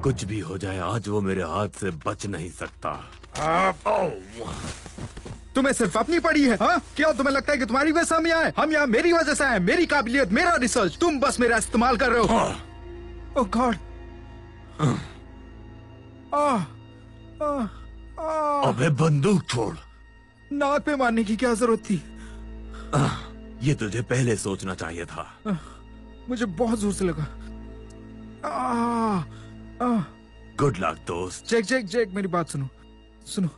कुछ भी हो जाए, आज वो मेरे हाथ से बच नहीं सकता। तुम्हें सिर्फ अपनी पड़ी है, हाँ? क्या तुम्हें लगता है कि तुम्हारी वजह से हम यहाँ हैं? हम यहाँ मेरी वजह से आए, मेरी काबिलियत, मेरा रिसर्च। तुम बस मेरा इस्तेमाल कर रहे हो। ओह गॉड। अबे बंदूक छोड़। नाक पे मारने की क्या जरूरत थी? ये तुझे पहले सोचना चाहिए था। मुझे बहुत जोर से लगा। गुड लक दोस्त। जैक जैक जैक, मेरी बात सुनो सुनो।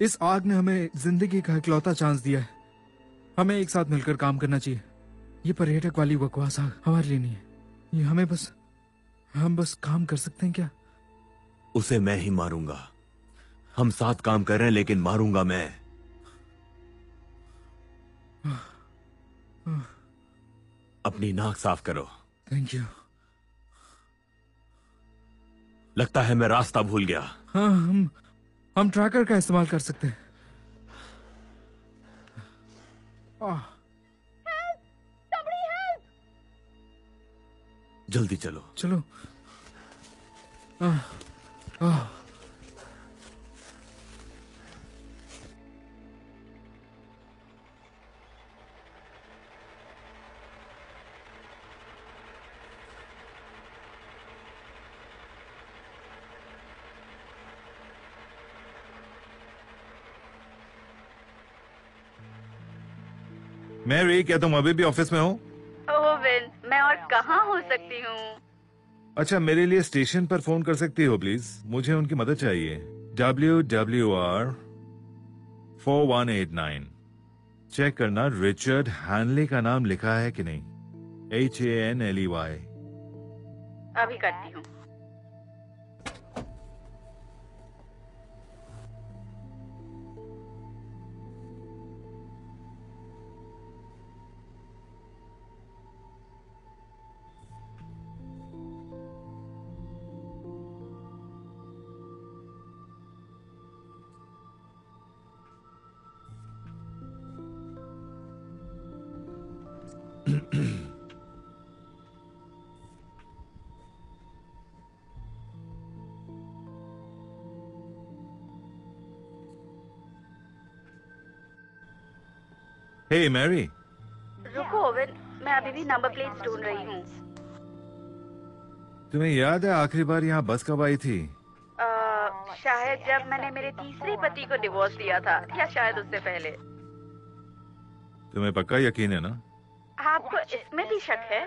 इस आग ने हमें जिंदगी का इकलौता चांस दिया है। हमें एक साथ मिलकर काम करना चाहिए। ये पर्यटक वाली बकवास आग हमारे लिए नहीं है। ये हम बस काम कर सकते हैं क्या? उसे मैं ही मारूंगा। हम साथ काम कर रहे हैं, लेकिन मारूंगा मैं। अपनी नाक साफ करो। Thank you. लगता है मैं रास्ता भूल गया। हाँ, हम ट्रैकर का इस्तेमाल कर सकते हैं। जल्दी चलो। चलो। मैरी, क्या तुम अभी भी ऑफिस में हो? ओह विन, मैं और कहाँ हो सकती हूँ? अच्छा, मेरे लिए स्टेशन पर फोन कर सकती हो प्लीज? मुझे उनकी मदद चाहिए। WWR 4189। चेक करना रिचर्ड हैनले का नाम लिखा है कि नहीं। HANLEY। अभी करती हूँ। हे मैरी। रुको ओवन, मैं अभी भी नंबर प्लेट ढूंढ रही हूँ। तुम्हें याद है आखिरी बार यहाँ बस कब आई थी? शायद जब मैंने मेरे तीसरे पति को डिवोर्स दिया था, या शायद उससे पहले। तुम्हें पक्का यकीन है ना? आपको इसमें भी शक है?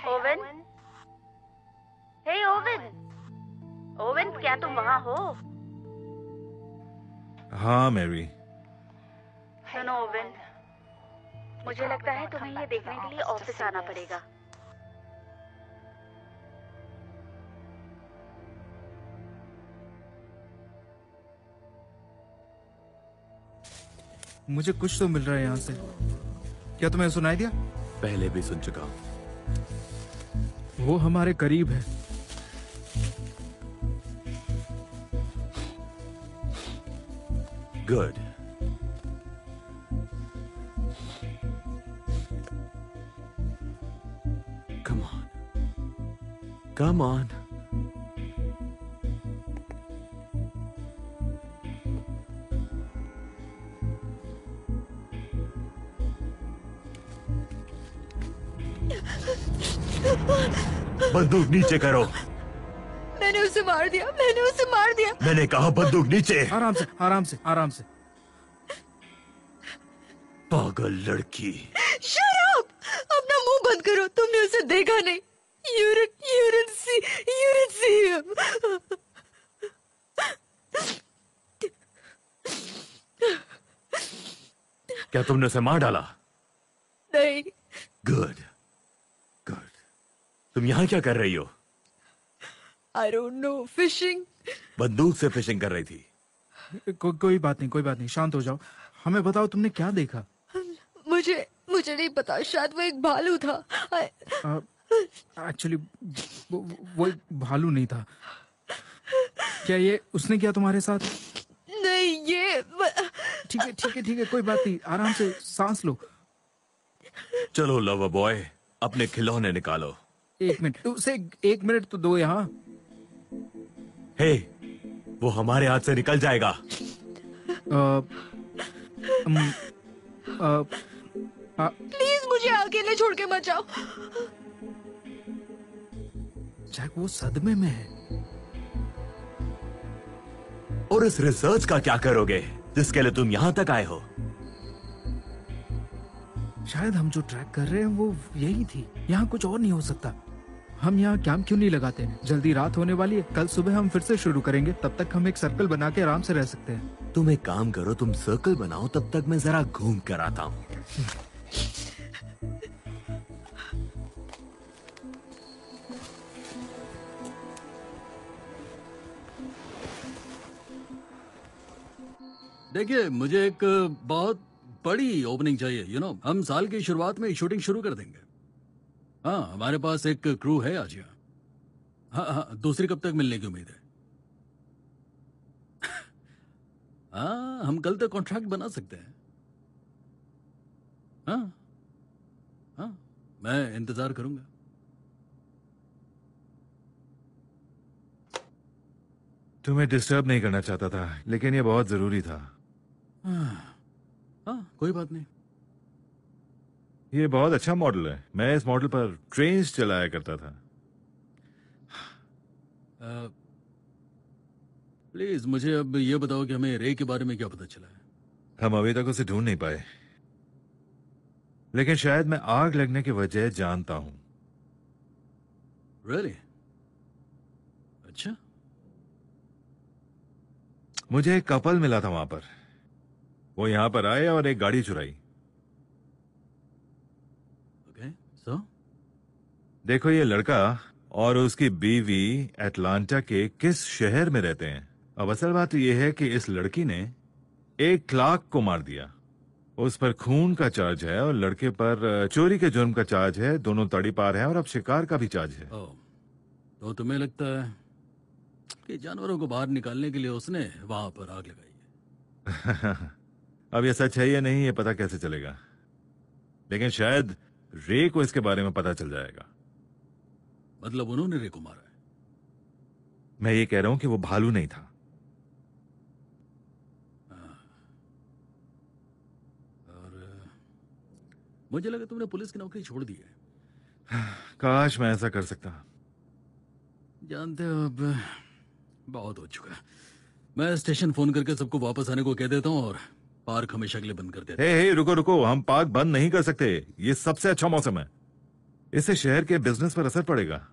ओवन, हे ओवन, ओवन क्या तुम वहाँ हो? हाँ मैरी। सुनो ओवन, मुझे लगता है तुम्हें ये देखने के लिए ऑफिस आना पड़ेगा। मुझे कुछ तो मिल रहा है यहाँ से। क्या तुम्हें सुनाई दिया? पहले भी सुन चुका हूँ। वो हमारे करीब है। Good. Come on. Come on. बंदूक नीचे करो। मैंने उसे मार दिया, मैंने उसे मार दिया। मैंने कहा बंदूक नीचे। आराम से, आराम से, आराम से। पागल लड़की। Shut up! अपना मुंह बंद करो। तुमने उसे देखा नहीं। You didn't see him. क्या तुमने उसे मार डाला? नहीं। Good, good. तुम यहाँ क्या कर रही हो? I don't know. Fishing. बंदूक से फिशिंग कर रही थी। कोई बात नहीं, कोई बात नहीं, शांत हो जाओ। हमें बताओ तुमने क्या देखा? मुझे नहीं पता, शायद वो एक भालू था। एक्चुअली वो एक भालू नहीं था। क्या ये उसने किया तुम्हारे साथ? नहीं, ये ठीक है, ठीक है, ठीक है, कोई बात नहीं, आराम से सांस लो। चलो लवर बॉय, अपने खिलौने निकालो। एक मिनट, उसे एक मिनट तो दो यहाँ। हे, वो हमारे हाथ से निकल जाएगा। प्लीज मुझे अकेले छोड़ के मत जाओ। जैक वो सदमे में है। और इस रिसर्च का क्या करोगे जिसके लिए तुम यहाँ तक आए हो? शायद हम जो ट्रैक कर रहे हैं वो यही थी। यहाँ कुछ और नहीं हो सकता। हम यहाँ कैंप क्यों नहीं लगाते हैं? जल्दी रात होने वाली है, कल सुबह हम फिर से शुरू करेंगे। तब तक हम एक सर्कल बना के आराम से रह सकते हैं। तुम एक काम करो, तुम सर्कल बनाओ, तब तक मैं जरा घूम कर आता हूँ। देखिए, मुझे एक बहुत बड़ी ओपनिंग चाहिए। हम साल की शुरुआत में शूटिंग शुरू कर देंगे। हाँ, हमारे पास एक क्रू है आज यहाँ। हाँ हाँ, दूसरी कब तक मिलने की उम्मीद है? हाँ, हम कल तक कॉन्ट्रैक्ट बना सकते हैं। हाँ हाँ, मैं इंतजार करूंगा। तुम्हें डिस्टर्ब नहीं करना चाहता था, लेकिन ये बहुत जरूरी था। हाँ, कोई बात नहीं। ये बहुत अच्छा मॉडल है। मैं इस मॉडल पर ट्रेन्स चलाया करता था। प्लीज मुझे अब ये बताओ कि हमें रे के बारे में क्या पता चला है? हम अभी तक उसे ढूंढ नहीं पाए, लेकिन शायद मैं आग लगने की वजह जानता हूं। Really? अच्छा। मुझे एक कपल मिला था वहां पर। वो यहां पर आए और एक गाड़ी चुराई। Okay, so? देखो, ये लड़का और उसकी बीवी एटलांटा के किस शहर में रहते हैं। अब असल बात यह है कि इस लड़की ने एक क्लार्क को मार दिया। उस पर खून का चार्ज है और लड़के पर चोरी के जुर्म का चार्ज है। दोनों तड़ी पार हैं और अब शिकार का भी चार्ज है। तो तुम्हें लगता है कि जानवरों को बाहर निकालने के लिए उसने वहां पर आग लगाई है? अब ये सच है या नहीं, ये पता कैसे चलेगा? लेकिन शायद रे को इसके बारे में पता चल जाएगा। मतलब उन्होंने रे को मारा है? मैं ये कह रहा हूं कि वो भालू नहीं था। और मुझे लगा तुमने पुलिस की नौकरी छोड़ दी है। काश मैं ऐसा कर सकता। जानते हो, अब बहुत हो चुका। मैं स्टेशन फोन करके सबको वापस आने को कह देता हूँ और पार्क हमेशा के लिए बंद कर देता हूँ। हे रुको रुको, हम पार्क बंद नहीं कर सकते। ये सबसे अच्छा मौसम है। इससे शहर के बिजनेस पर असर पड़ेगा।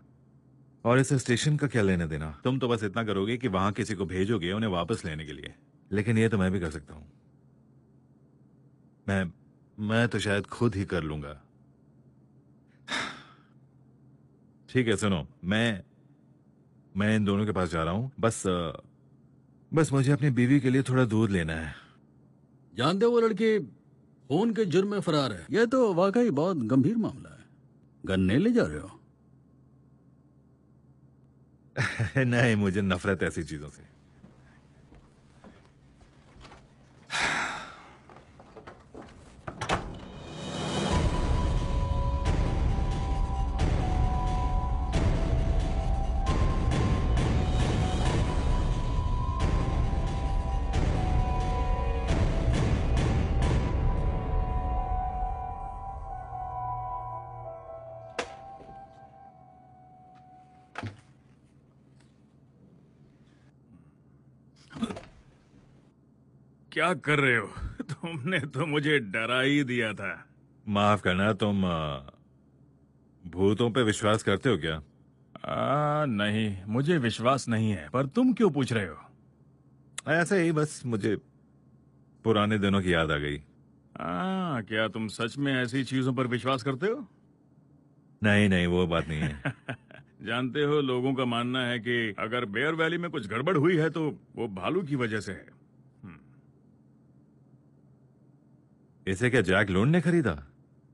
और इस स्टेशन का क्या लेने देना। तुम तो बस इतना करोगे कि वहां किसी को भेजोगे उन्हें वापस लेने के लिए, लेकिन ये तो मैं भी कर सकता हूं। मैं तो शायद खुद ही कर लूंगा। ठीक है, सुनो, मैं इन दोनों के पास जा रहा हूं। बस मुझे अपनी बीवी के लिए थोड़ा दूध लेना है। जानते हो, वो लड़की फोन के जुर्म में फरार है। यह तो वाकई बहुत गंभीर मामला है। गन्ने ले जा रहे हो? नहीं, मुझे नफरत है ऐसी चीजों से। क्या कर रहे हो? तुमने तो मुझे डरा ही दिया था। माफ करना, तुम भूतों पे विश्वास करते हो क्या? नहीं, मुझे विश्वास नहीं है। पर तुम क्यों पूछ रहे हो? ऐसे ही, बस मुझे पुराने दिनों की याद आ गई। क्या तुम सच में ऐसी चीजों पर विश्वास करते हो? नहीं, वो बात नहीं है। जानते हो, लोगों का मानना है कि अगर बेयर वैली में कुछ गड़बड़ हुई है तो वो भालू की वजह से है। इसे क्या जैक लोन ने खरीदा?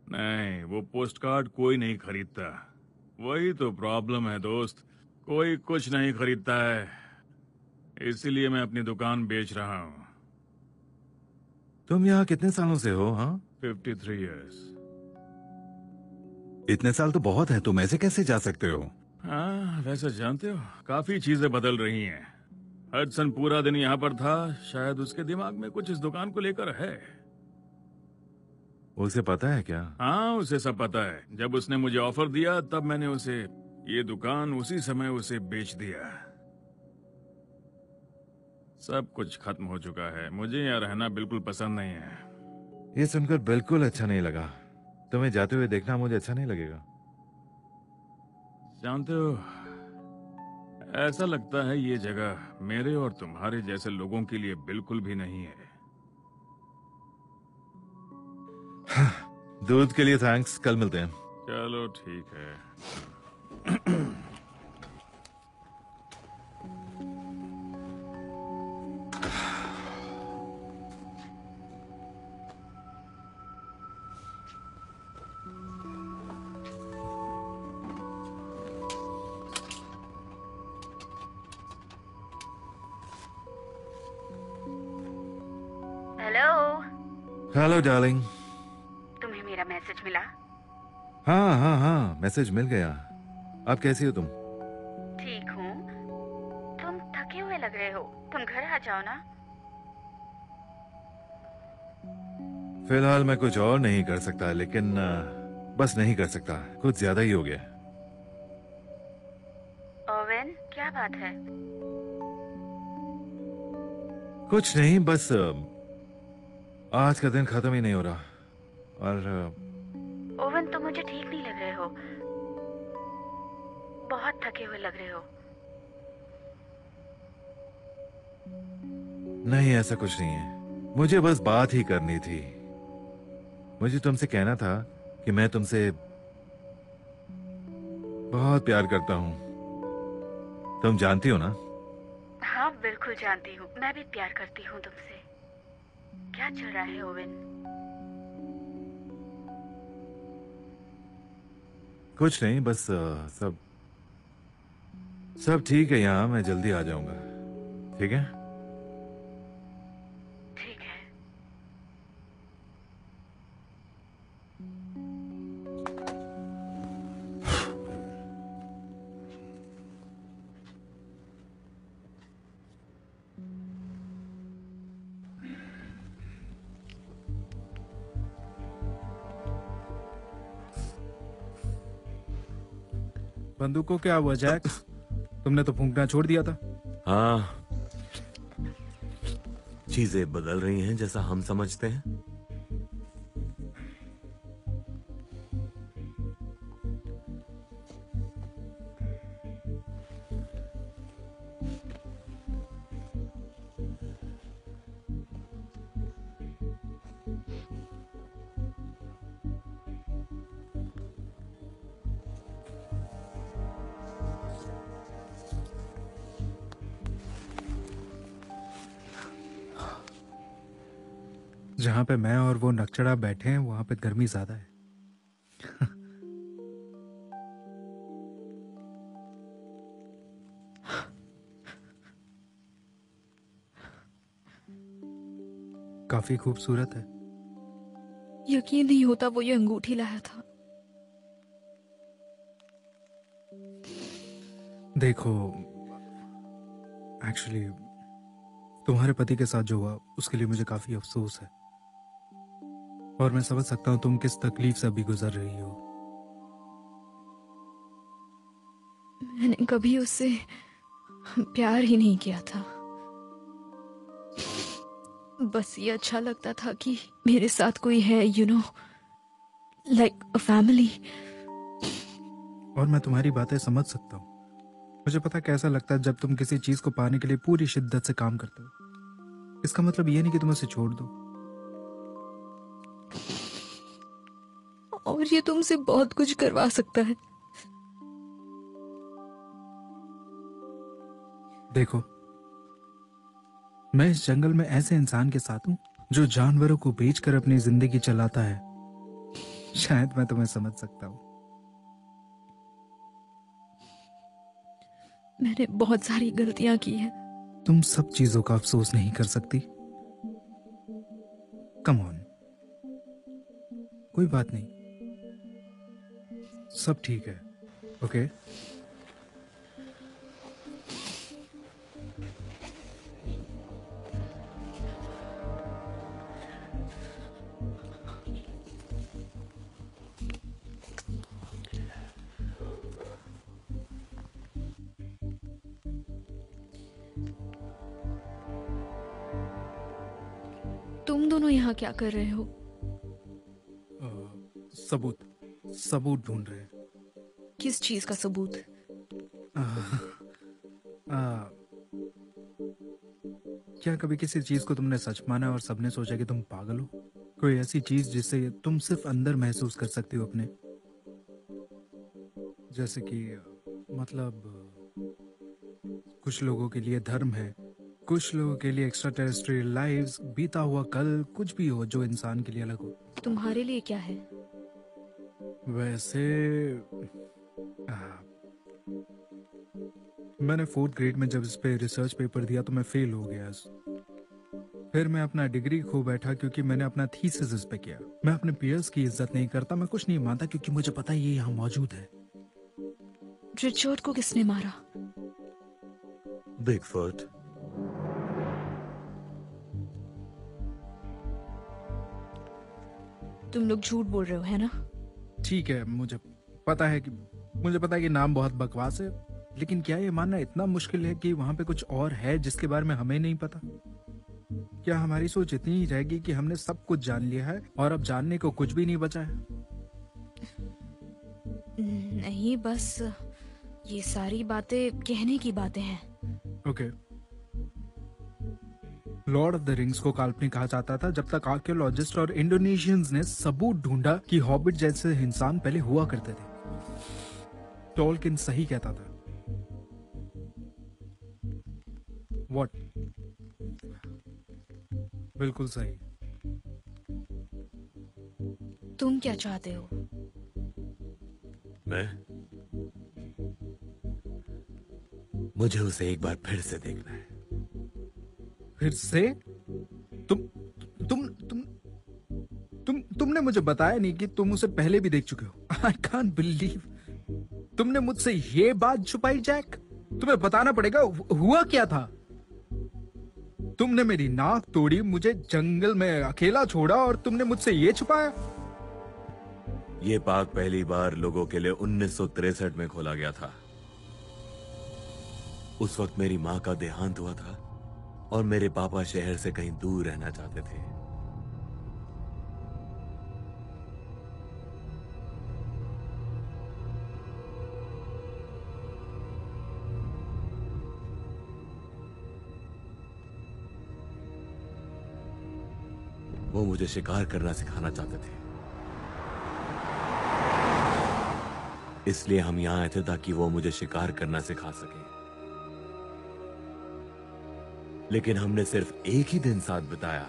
नहीं, वो पोस्ट कार्ड कोई नहीं खरीदता। वही तो प्रॉब्लम है दोस्त, कोई कुछ नहीं खरीदता है। इसीलिए मैं अपनी दुकान बेच रहा हूँ। तुम यहाँ कितने सालों से हो? हाँ, 53 इयर्स। इतने साल तो बहुत है, तुम ऐसे कैसे जा सकते हो? वैसे जानते हो, काफी चीजें बदल रही हैं। हडसन पूरा दिन यहाँ पर था, शायद उसके दिमाग में कुछ इस दुकान को लेकर है। उसे पता है क्या? हाँ, उसे सब पता है। जब उसने मुझे ऑफर दिया तब मैंने उसे ये दुकान उसी समय उसे बेच दिया। सब कुछ खत्म हो चुका है। मुझे यहाँ रहना बिल्कुल पसंद नहीं है। ये सुनकर बिल्कुल अच्छा नहीं लगा। तुम्हें जाते हुए देखना मुझे अच्छा नहीं लगेगा। जानते हो, ऐसा लगता है ये जगह मेरे और तुम्हारे जैसे लोगों के लिए बिल्कुल भी नहीं है। दूध के लिए थैंक्स, कल मिलते हैं। चलो ठीक है। हेलो। Hello darling. तुम्हें मेरा मैसेज मिला? हाँ, मैसेज मिल गया। आप कैसी हो तुम? ठीक हूँ। तुम थके हुए लग रहे हो, तुम घर आ जाओ ना। फिलहाल मैं कुछ और नहीं कर सकता, लेकिन बस नहीं कर सकता, कुछ ज्यादा ही हो गया। ओवेन, क्या बात है? कुछ नहीं, बस आज का दिन खत्म ही नहीं हो रहा। और ओवन, तुम मुझे ठीक नहीं लग रहे हो, बहुत थके हुए लग रहे हो। नहीं, ऐसा कुछ नहीं है। मुझे बस बात ही करनी थी। मुझे तुमसे कहना था कि मैं तुमसे बहुत प्यार करता हूँ। तुम जानती हो ना? हाँ, बिल्कुल जानती हूँ। मैं भी प्यार करती हूँ तुमसे। क्या चल रहा है ओवेन? कुछ नहीं, बस सब ठीक है यहाँ। मैं जल्दी आ जाऊंगा, ठीक है? ठीक है। बंदूक को क्या हुआ जैक? तुमने तो फूंकना छोड़ दिया था। हाँ, चीजें बदल रही हैं जैसा हम समझते हैं। जहां पे मैं और वो नकचड़ा बैठे हैं वहां पे गर्मी ज्यादा है। काफी खूबसूरत है। यकीन नहीं होता वो ये अंगूठी लाया था। देखो, एक्चुअली तुम्हारे पति के साथ जो हुआ उसके लिए मुझे काफी अफसोस है और मैं समझ सकता हूं तुम किस तकलीफ से अभी गुजर रही हो। मैंने कभी उससे प्यार ही नहीं किया था। बस ये अच्छा लगता था कि मेरे साथ कोई है, you know, like a family. और मैं तुम्हारी बातें समझ सकता हूँ। मुझे पता कैसा लगता है जब तुम किसी चीज को पाने के लिए पूरी शिद्दत से काम करते हो। इसका मतलब ये नहीं कि तुम उसे छोड़ दो। और ये तुमसे बहुत कुछ करवा सकता है। देखो, मैं इस जंगल में ऐसे इंसान के साथ हूं जो जानवरों को बेचकर अपनी जिंदगी चलाता है। शायद मैं तुम्हें समझ सकता हूं। मैंने बहुत सारी गलतियां की हैं। तुम सब चीजों का अफसोस नहीं कर सकती। कम ऑन, कोई बात नहीं, सब ठीक है। ओके? तुम दोनों यहाँ क्या कर रहे हो? सबूत ढूंढ रहे हैं। किस चीज का सबूत? क्या कभी किसी चीज को तुमने सच माना और सबने सोचा कि तुम पागल हो? कोई ऐसी चीज जिसे तुम सिर्फ अंदर महसूस कर सकते हो अपने, जैसे कि मतलब कुछ लोगों के लिए धर्म है, कुछ लोगों के लिए एक्स्ट्रा टेरेस्ट्रियल लाइव्स, बीता हुआ कल, कुछ भी हो जो इंसान के लिए अलग हो। तुम्हारे लिए क्या है? वैसे मैंने 4th ग्रेड में जब इस पे रिसर्च पेपर दिया तो मैं फेल हो गया। फिर मैं अपना डिग्री खो बैठा क्योंकि मैंने अपना थीसिस इस पे किया। मैं अपने पीयर्स की इज्जत नहीं करता, मैं कुछ नहीं मानता क्योंकि मुझे पता है ये यहाँ मौजूद है। रिचर्ड को किसने मारा? बिगफुट। तुम लोग झूठ बोल रहे हो, है ना? ठीक है, मुझे पता है कि नाम बहुत बकवास है, लेकिन क्या ये मानना इतना मुश्किल है कि वहां पे कुछ और है जिसके बारे में हमें नहीं पता? क्या हमारी सोच इतनी ही रहेगी कि हमने सब कुछ जान लिया है और अब जानने को कुछ भी नहीं बचा है? नहीं, बस ये सारी बातें कहने की बातें हैं। Okay. Lord of the rings को काल्पनिक कहा जाता था जब तक आर्कियोलॉजिस्ट और इंडोनेशियंस ने सबूत ढूंढा कि हॉबिट जैसे इंसान पहले हुआ करते थे। टोल्किन सही कहता था। व्हाट? बिल्कुल सही। तुम क्या चाहते हो? मुझे उसे एक बार फिर से देखना है। फिर से? तुमने मुझे बताया नहीं कि तुम उसे पहले भी देख चुके हो। आई कांट बिलीव तुमने मुझसे ये बात छुपाई जैक। तुम्हें बताना पड़ेगा हुआ क्या था। तुमने मेरी नाक तोड़ी, मुझे जंगल में अकेला छोड़ा और तुमने मुझसे ये छुपाया। ये पार्क पहली बार लोगों के लिए 1963 में खोला गया था। उस वक्त मेरी मां का देहांत हुआ था और मेरे पापा शहर से कहीं दूर रहना चाहते थे। वो मुझे शिकार करना सिखाना चाहते थे, इसलिए हम यहां आए थे ताकि वो मुझे शिकार करना सिखा सके। लेकिन हमने सिर्फ एक ही दिन साथ बिताया।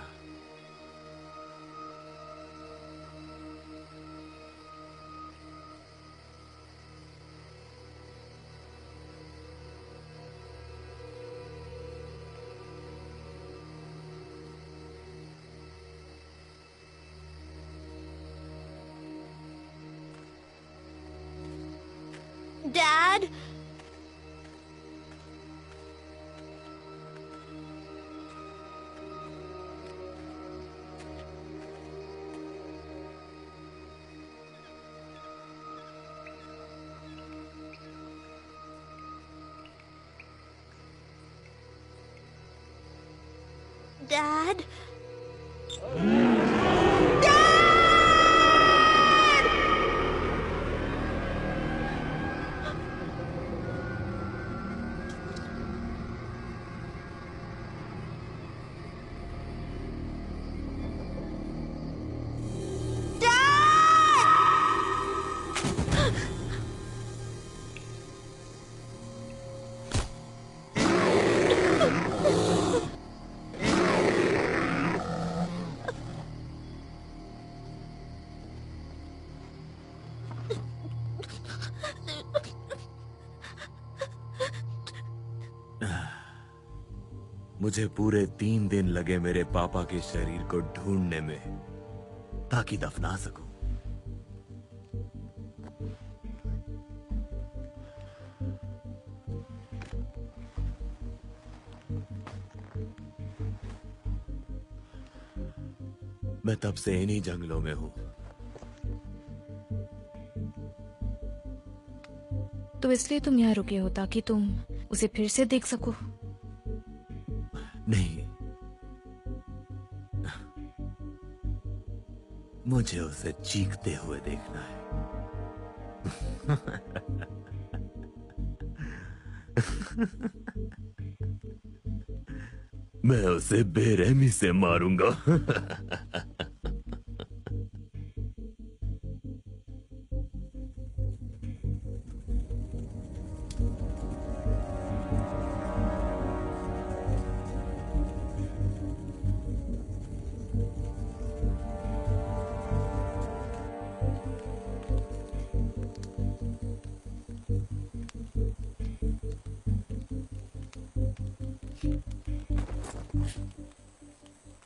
Dad? Dad? मुझे पूरे 3 दिन लगे मेरे पापा के शरीर को ढूंढने में, ताकि दफना सकूं। मैं तब से इन्हीं जंगलों में हूं। तो इसलिए तुम यहाँ रुके हो ताकि तुम उसे फिर से देख सको? नहीं, मुझे उसे चीखते हुए देखना है। मैं उसे बेरहमी से मारूंगा।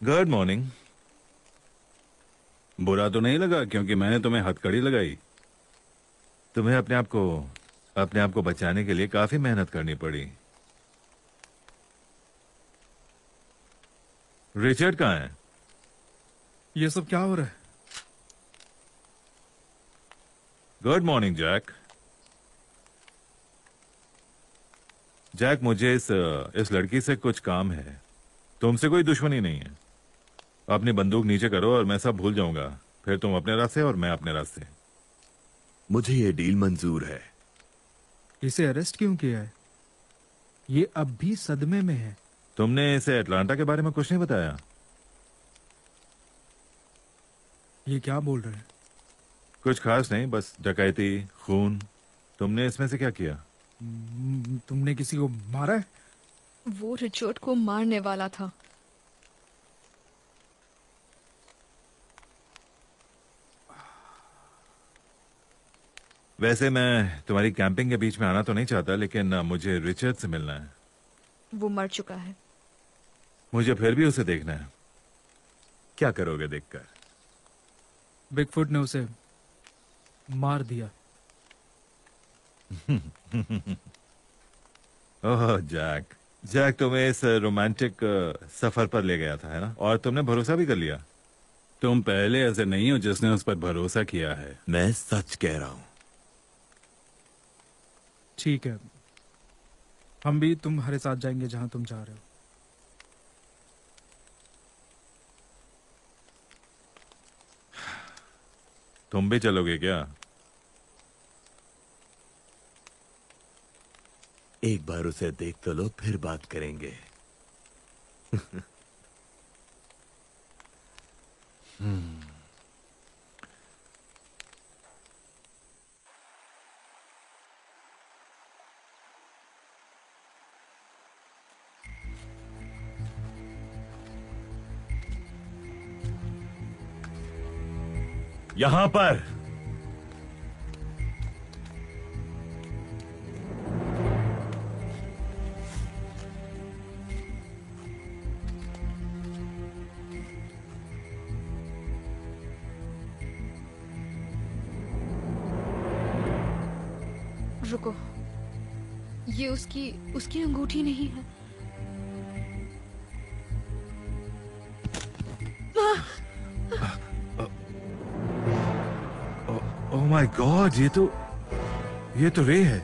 Good morning. बुरा तो नहीं लगा क्योंकि मैंने तुम्हें हथकड़ी लगाई? तुम्हें अपने आप को बचाने के लिए काफी मेहनत करनी पड़ी। रिचर्ड कहाँ है? ये सब क्या हो रहा है? Good morning Jack. जैक, मुझे इस लड़की से कुछ काम है। तुमसे कोई दुश्मनी नहीं है। अपनी बंदूक नीचे करो और मैं सब भूल जाऊंगा। फिर तुम अपने रास्ते और मैं अपने रास्ते। मुझे ये डील मंजूर है। इसे अरेस्ट क्यों किया है? ये अब भी सदमे में है। तुमने इसे अटलांटा के बारे में कुछ नहीं बताया? ये क्या बोल रहे हैं? कुछ खास नहीं, बस डकैती, खून। तुमने इसमें से क्या किया? तुमने किसी को मारा है? वो रिचर्ड को मारने वाला था। वैसे मैं तुम्हारी कैंपिंग के बीच में आना तो नहीं चाहता, लेकिन मुझे रिचर्ड से मिलना है। वो मर चुका है। मुझे फिर भी उसे देखना है। क्या करोगे देखकर? बिगफुट ने उसे मार दिया। ओह जैक, जैक तुम्हें इस रोमांटिक सफर पर ले गया था, है ना? और तुमने भरोसा भी कर लिया। तुम पहले ऐसे नहीं हो जिसने उस पर भरोसा किया है। मैं सच कह रहा हूं। ठीक है, हम भी तुम्हारे साथ जाएंगे जहां तुम जा रहे हो। तुम भी चलोगे क्या? एक बार उसे देख तो लो, फिर बात करेंगे। यहां पर रुको, ये उसकी अंगूठी नहीं है। ओह माय गॉड, ये तो रे है।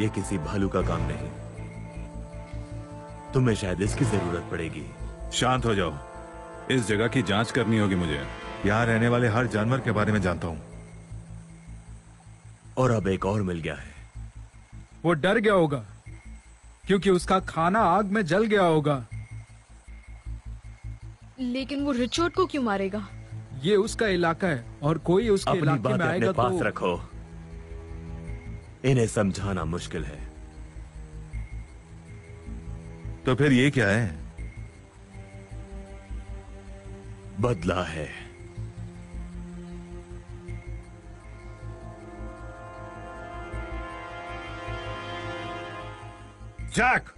ये किसी भालू का काम नहीं। तुम्हें शायद इसकी जरूरत पड़ेगी। शांत हो जाओ, इस जगह की जांच करनी होगी मुझे। यहाँ रहने वाले हर जानवर के बारे में जानता हूँ। और अब एक और मिल गया है। वो डर गया होगा क्योंकि उसका खाना आग में जल गया होगा। लेकिन वो रिचर्ड को क्यों मारेगा? ये उसका इलाका है और कोई उसके अपनी इलाके बातें में अपने आएगा पास तो रखो। इन्हें समझाना मुश्किल है। तो फिर ये क्या है? बदला है। जैक,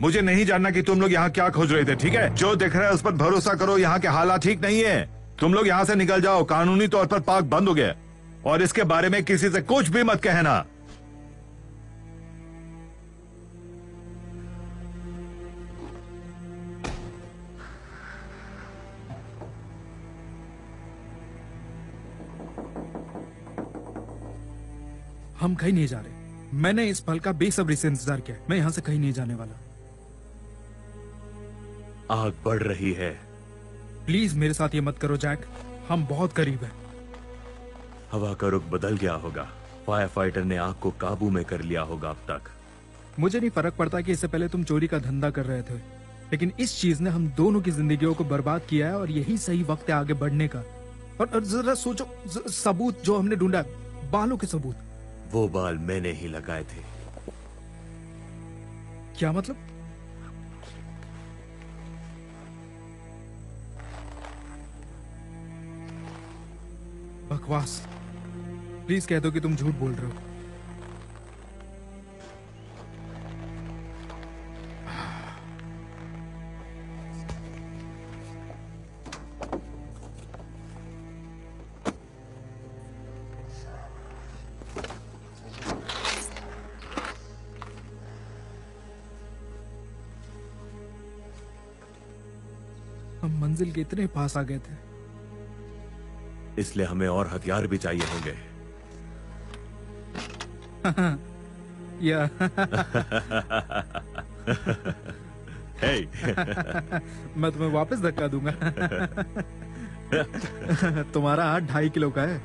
मुझे नहीं जानना कि तुम लोग यहाँ क्या खोज रहे थे, ठीक है? जो दिख रहा है उस पर भरोसा करो। यहाँ के हालात ठीक नहीं है। तुम लोग यहाँ से निकल जाओ। कानूनी तौर पर पार्क बंद हो गया और इसके बारे में किसी से कुछ भी मत कहना। हम कहीं नहीं जा रहे। मैंने इस पल का बेसब्री से इंतजार किया। मैं यहाँ से कहीं नहीं जाने वाला। आग बढ़ रही है। प्लीज मेरे साथ ये मत करो जैक, हम बहुत करीब हैं। हवा का रुख बदल गया होगा। फायर फाइटर ने आग को काबू में कर लिया होगा अब तक। मुझे नहीं फर्क पड़ता कि इससे पहले तुम चोरी का धंधा कर रहे थे, लेकिन इस चीज ने हम दोनों की जिंदगियों को बर्बाद किया है और यही सही वक्त है आगे बढ़ने का। और जरा सोचो, सबूत जो हमने ढूंढा, बालों के सबूत। वो बाल मैंने ही लगाए थे। क्या मतलब? बकवास। प्लीज कह दो कि तुम झूठ बोल रहे हो। हम मंजिल के इतने पास आ गए थे। इसलिए हमें और हथियार भी चाहिए होंगे। या हे। मैं तुम्हें वापस धक्का दूंगा। तुम्हारा हाथ 2.5 किलो का है।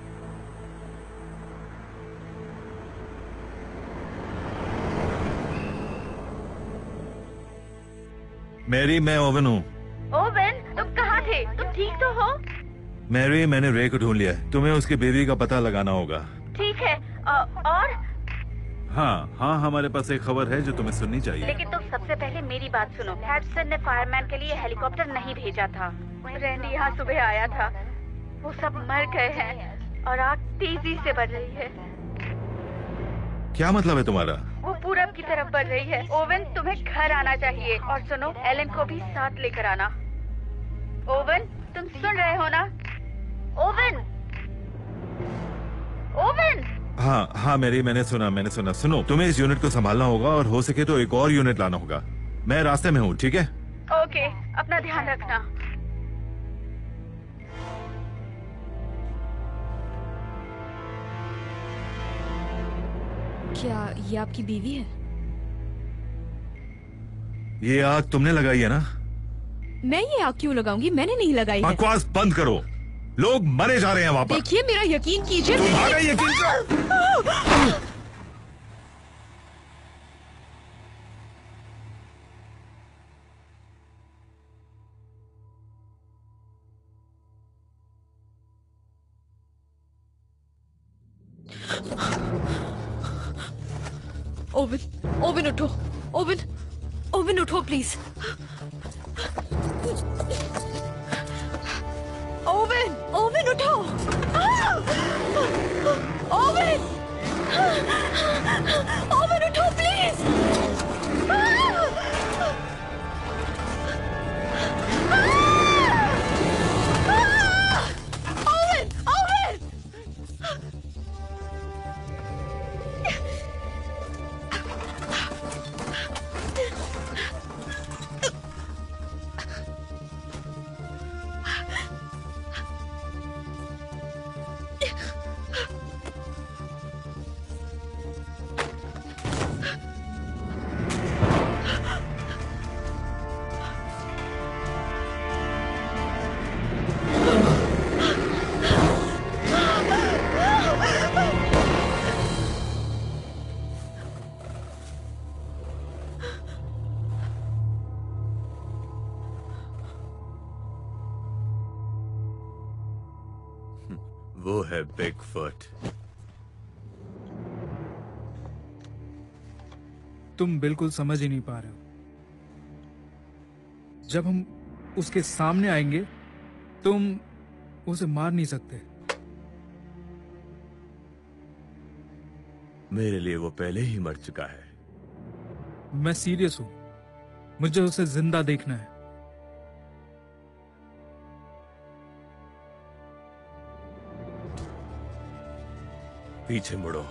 मैरी, मैं ओवन हूँ। ओवन, तुम कहाँ थे? तुम ठीक तो हो? मैरी, मैंने रे को ढूंढ लिया है। तुम्हें उसकी बीवी का पता लगाना होगा। ठीक है। और? हाँ, हमारे पास एक खबर है जो तुम्हें सुननी चाहिए। लेकिन तुम सबसे पहले मेरी बात सुनो। हैडसन ने फायरमैन के लिए हेलीकॉप्टर नहीं भेजा था। रैंडी यहाँ सुबह आया था। वो सब मर गए हैं और आग तेजी से बढ़ रही है। क्या मतलब है तुम्हारा? वो पूरब की तरफ बढ़ रही है। ओवन, तुम्हें घर आना चाहिए। और सुनो, एलन को भी साथ लेकर आना। ओवन, तुम सुन रहे हो ना? Oven, oven. हाँ मैरी, मैंने सुना। सुनो, तुम्हें इस यूनिट को संभालना होगा और हो सके तो एक और यूनिट लाना होगा। मैं रास्ते में हूँ, ठीक है? ओके, अपना ध्यान रखना। क्या ये आपकी बीवी है? ये आग तुमने लगाई है ना? मैं ये आग क्यों लगाऊंगी? मैंने नहीं लगाई है। बकवास बंद करो, लोग मरे जा रहे हैं वहां पर। देखिए, मेरा यकीन कीजिए। तुम्हारा यकीन कर। ओविन, ओविन उठो, ओविन, ओविन उठो प्लीज। ओविन, ओविन उठो। ओविन, ओविन उठो प्लीज। Owen, Owen. वो है बिगफुट। तुम बिल्कुल समझ ही नहीं पा रहे हो। जब हम उसके सामने आएंगे, तुम उसे मार नहीं सकते। मेरे लिए वो पहले ही मर चुका है। मैं सीरियस हूं, मुझे उसे जिंदा देखना है। पीछे मुड़ो।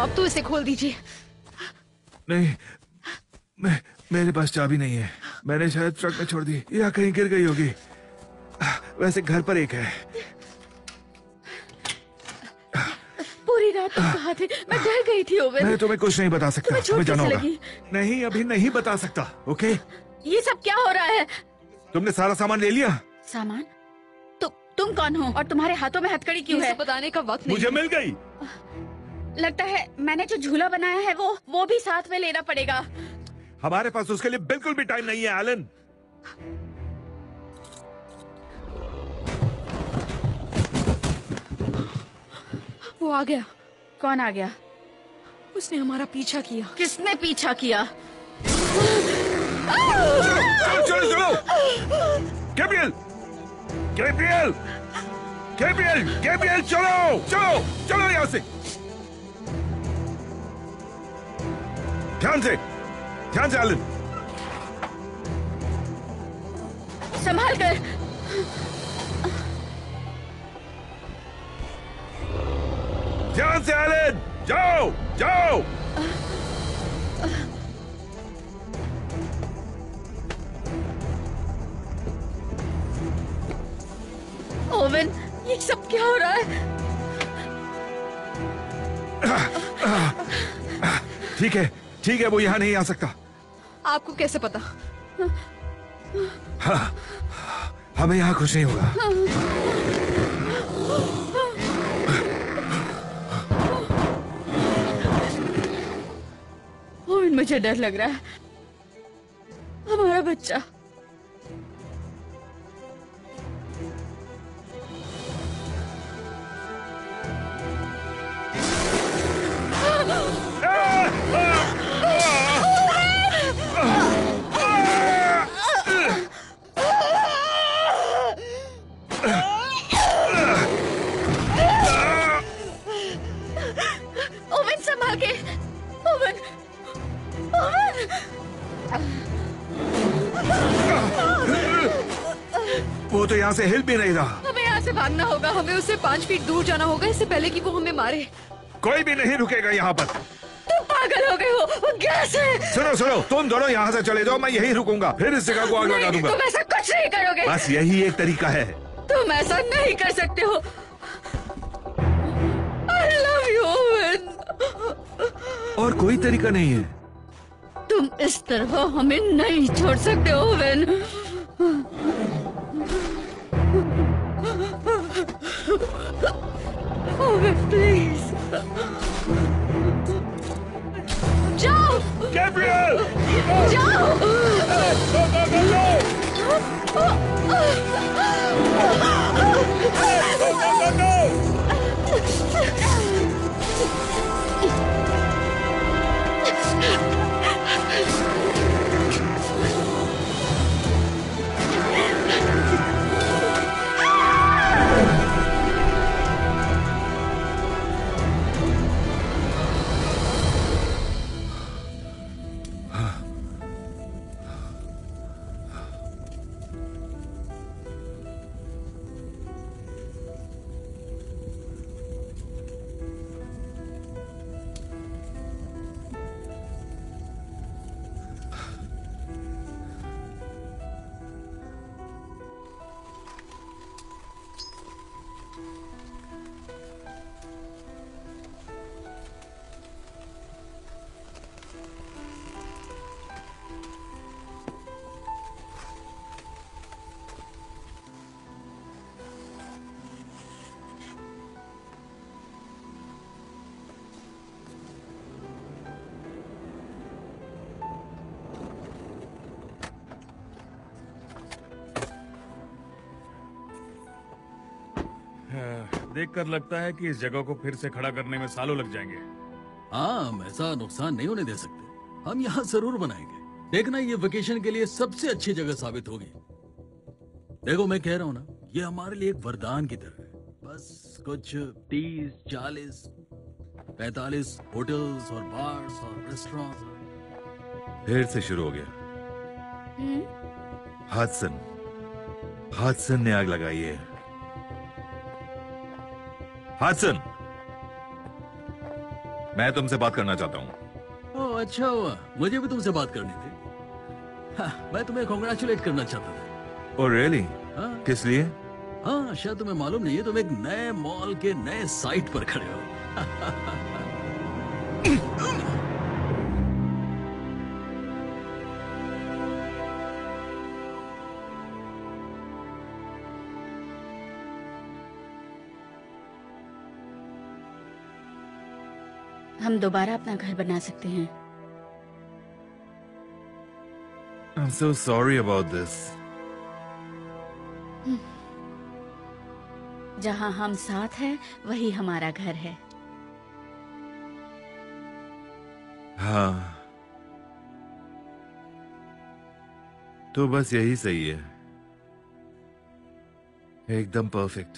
अब तो इसे खोल दीजिए। नहीं, मेरे पास चाबी नहीं है। मैंने शायद ट्रक में छोड़ दी या कहीं गिर गई होगी। वैसे घर पर एक है। पूरी रात तुम कहाँ थे? मैं डर गई थी ओवन। मैं तुम्हें कुछ नहीं बता सकता। तुम्हें चोट तुम्हें जाना कैसे होगा। लगी? नहीं, अभी नहीं बता सकता। ओके? ये सब क्या हो रहा है? तुमने सारा सामान ले लिया? सामान? तुम कौन हो और तुम्हारे हाथों में हथकड़ी क्यों है? बताने का वक्त नहीं। मुझे मिल गई। लगता है मैंने जो झूला बनाया है वो भी साथ में लेना पड़ेगा। हमारे पास उसके लिए बिल्कुल भी टाइम नहीं है एलन। वो आ गया। कौन आ गया? उसने हमारा पीछा किया। किसने पीछा किया? चलो चलो चलो। गैब्रियल, गैब्रियल, गैब्रियल, गैब्रियल, चलो चलो चलो यहाँ से। ध्यान से एलन। संभाल कर। ध्यान से एलन, जाओ जाओ। ओवन, ये सब क्या हो रहा है? ठीक है, वो यहाँ नहीं आ सकता। आपको कैसे पता? हाँ, हमें यहाँ कुछ नहीं होगा। ओह ओवन, मुझे डर लग रहा है। हमारा बच्चा। ओवन संभाल के। Oven, oven. वो तो यहाँ से हिल भी नहीं रहा। हमें यहाँ से भागना होगा। हमें उससे 5 फीट दूर जाना होगा इससे पहले कि वो हमें मारे। कोई भी नहीं रुकेगा यहाँ पर। तुम पागल हो गए हो। वो गैस है। सुनो सुनो, तुम दोनों यहाँ से चले जाओ, मैं यहीं रुकूंगा, फिर इस जगह को आग लगा दूंगा। तुम ऐसा कुछ नहीं करोगे। बस यही एक तरीका है। तुम ऐसा नहीं कर सकते हो। I love you, oven. और कोई तरीका नहीं है। तुम इस तरह हमें नहीं छोड़ सकते ओवन। ओवन प्लीज जाओ। गैब्रियल! जाओ। देखकर लगता है कि इस जगह को फिर से खड़ा करने में सालों लग जाएंगे। हाँ, हम ऐसा नुकसान नहीं होने दे सकते। हम यहाँ जरूर बनाएंगे। देखना, ये वेकेशन के लिए सबसे अच्छी जगह साबित होगी। देखो, मैं कह रहा हूँ ना, ये हमारे लिए एक वरदान की तरह है। बस कुछ 30, 40, 45 होटल्स और बार्स और रेस्टोरेंट। फिर से शुरू हो गया। हादसन ने आग लगाई है। हादसन, मैं तुमसे बात करना चाहता हूँ। ओह, अच्छा हुआ, मुझे भी तुमसे बात करनी थी। हाँ, मैं तुम्हें कॉन्ग्रेचुलेट करना चाहता था। Oh really? हाँ। किस लिए? हाँ, शायद तुम्हें मालूम नहीं है, तुम एक नए मॉल के नए साइट पर खड़े हो। हम दोबारा अपना घर बना सकते हैं। I'm so sorry about this. जहाँ हम साथ हैं, वही हमारा घर है। हाँ, तो बस यही सही है। एकदम परफेक्ट।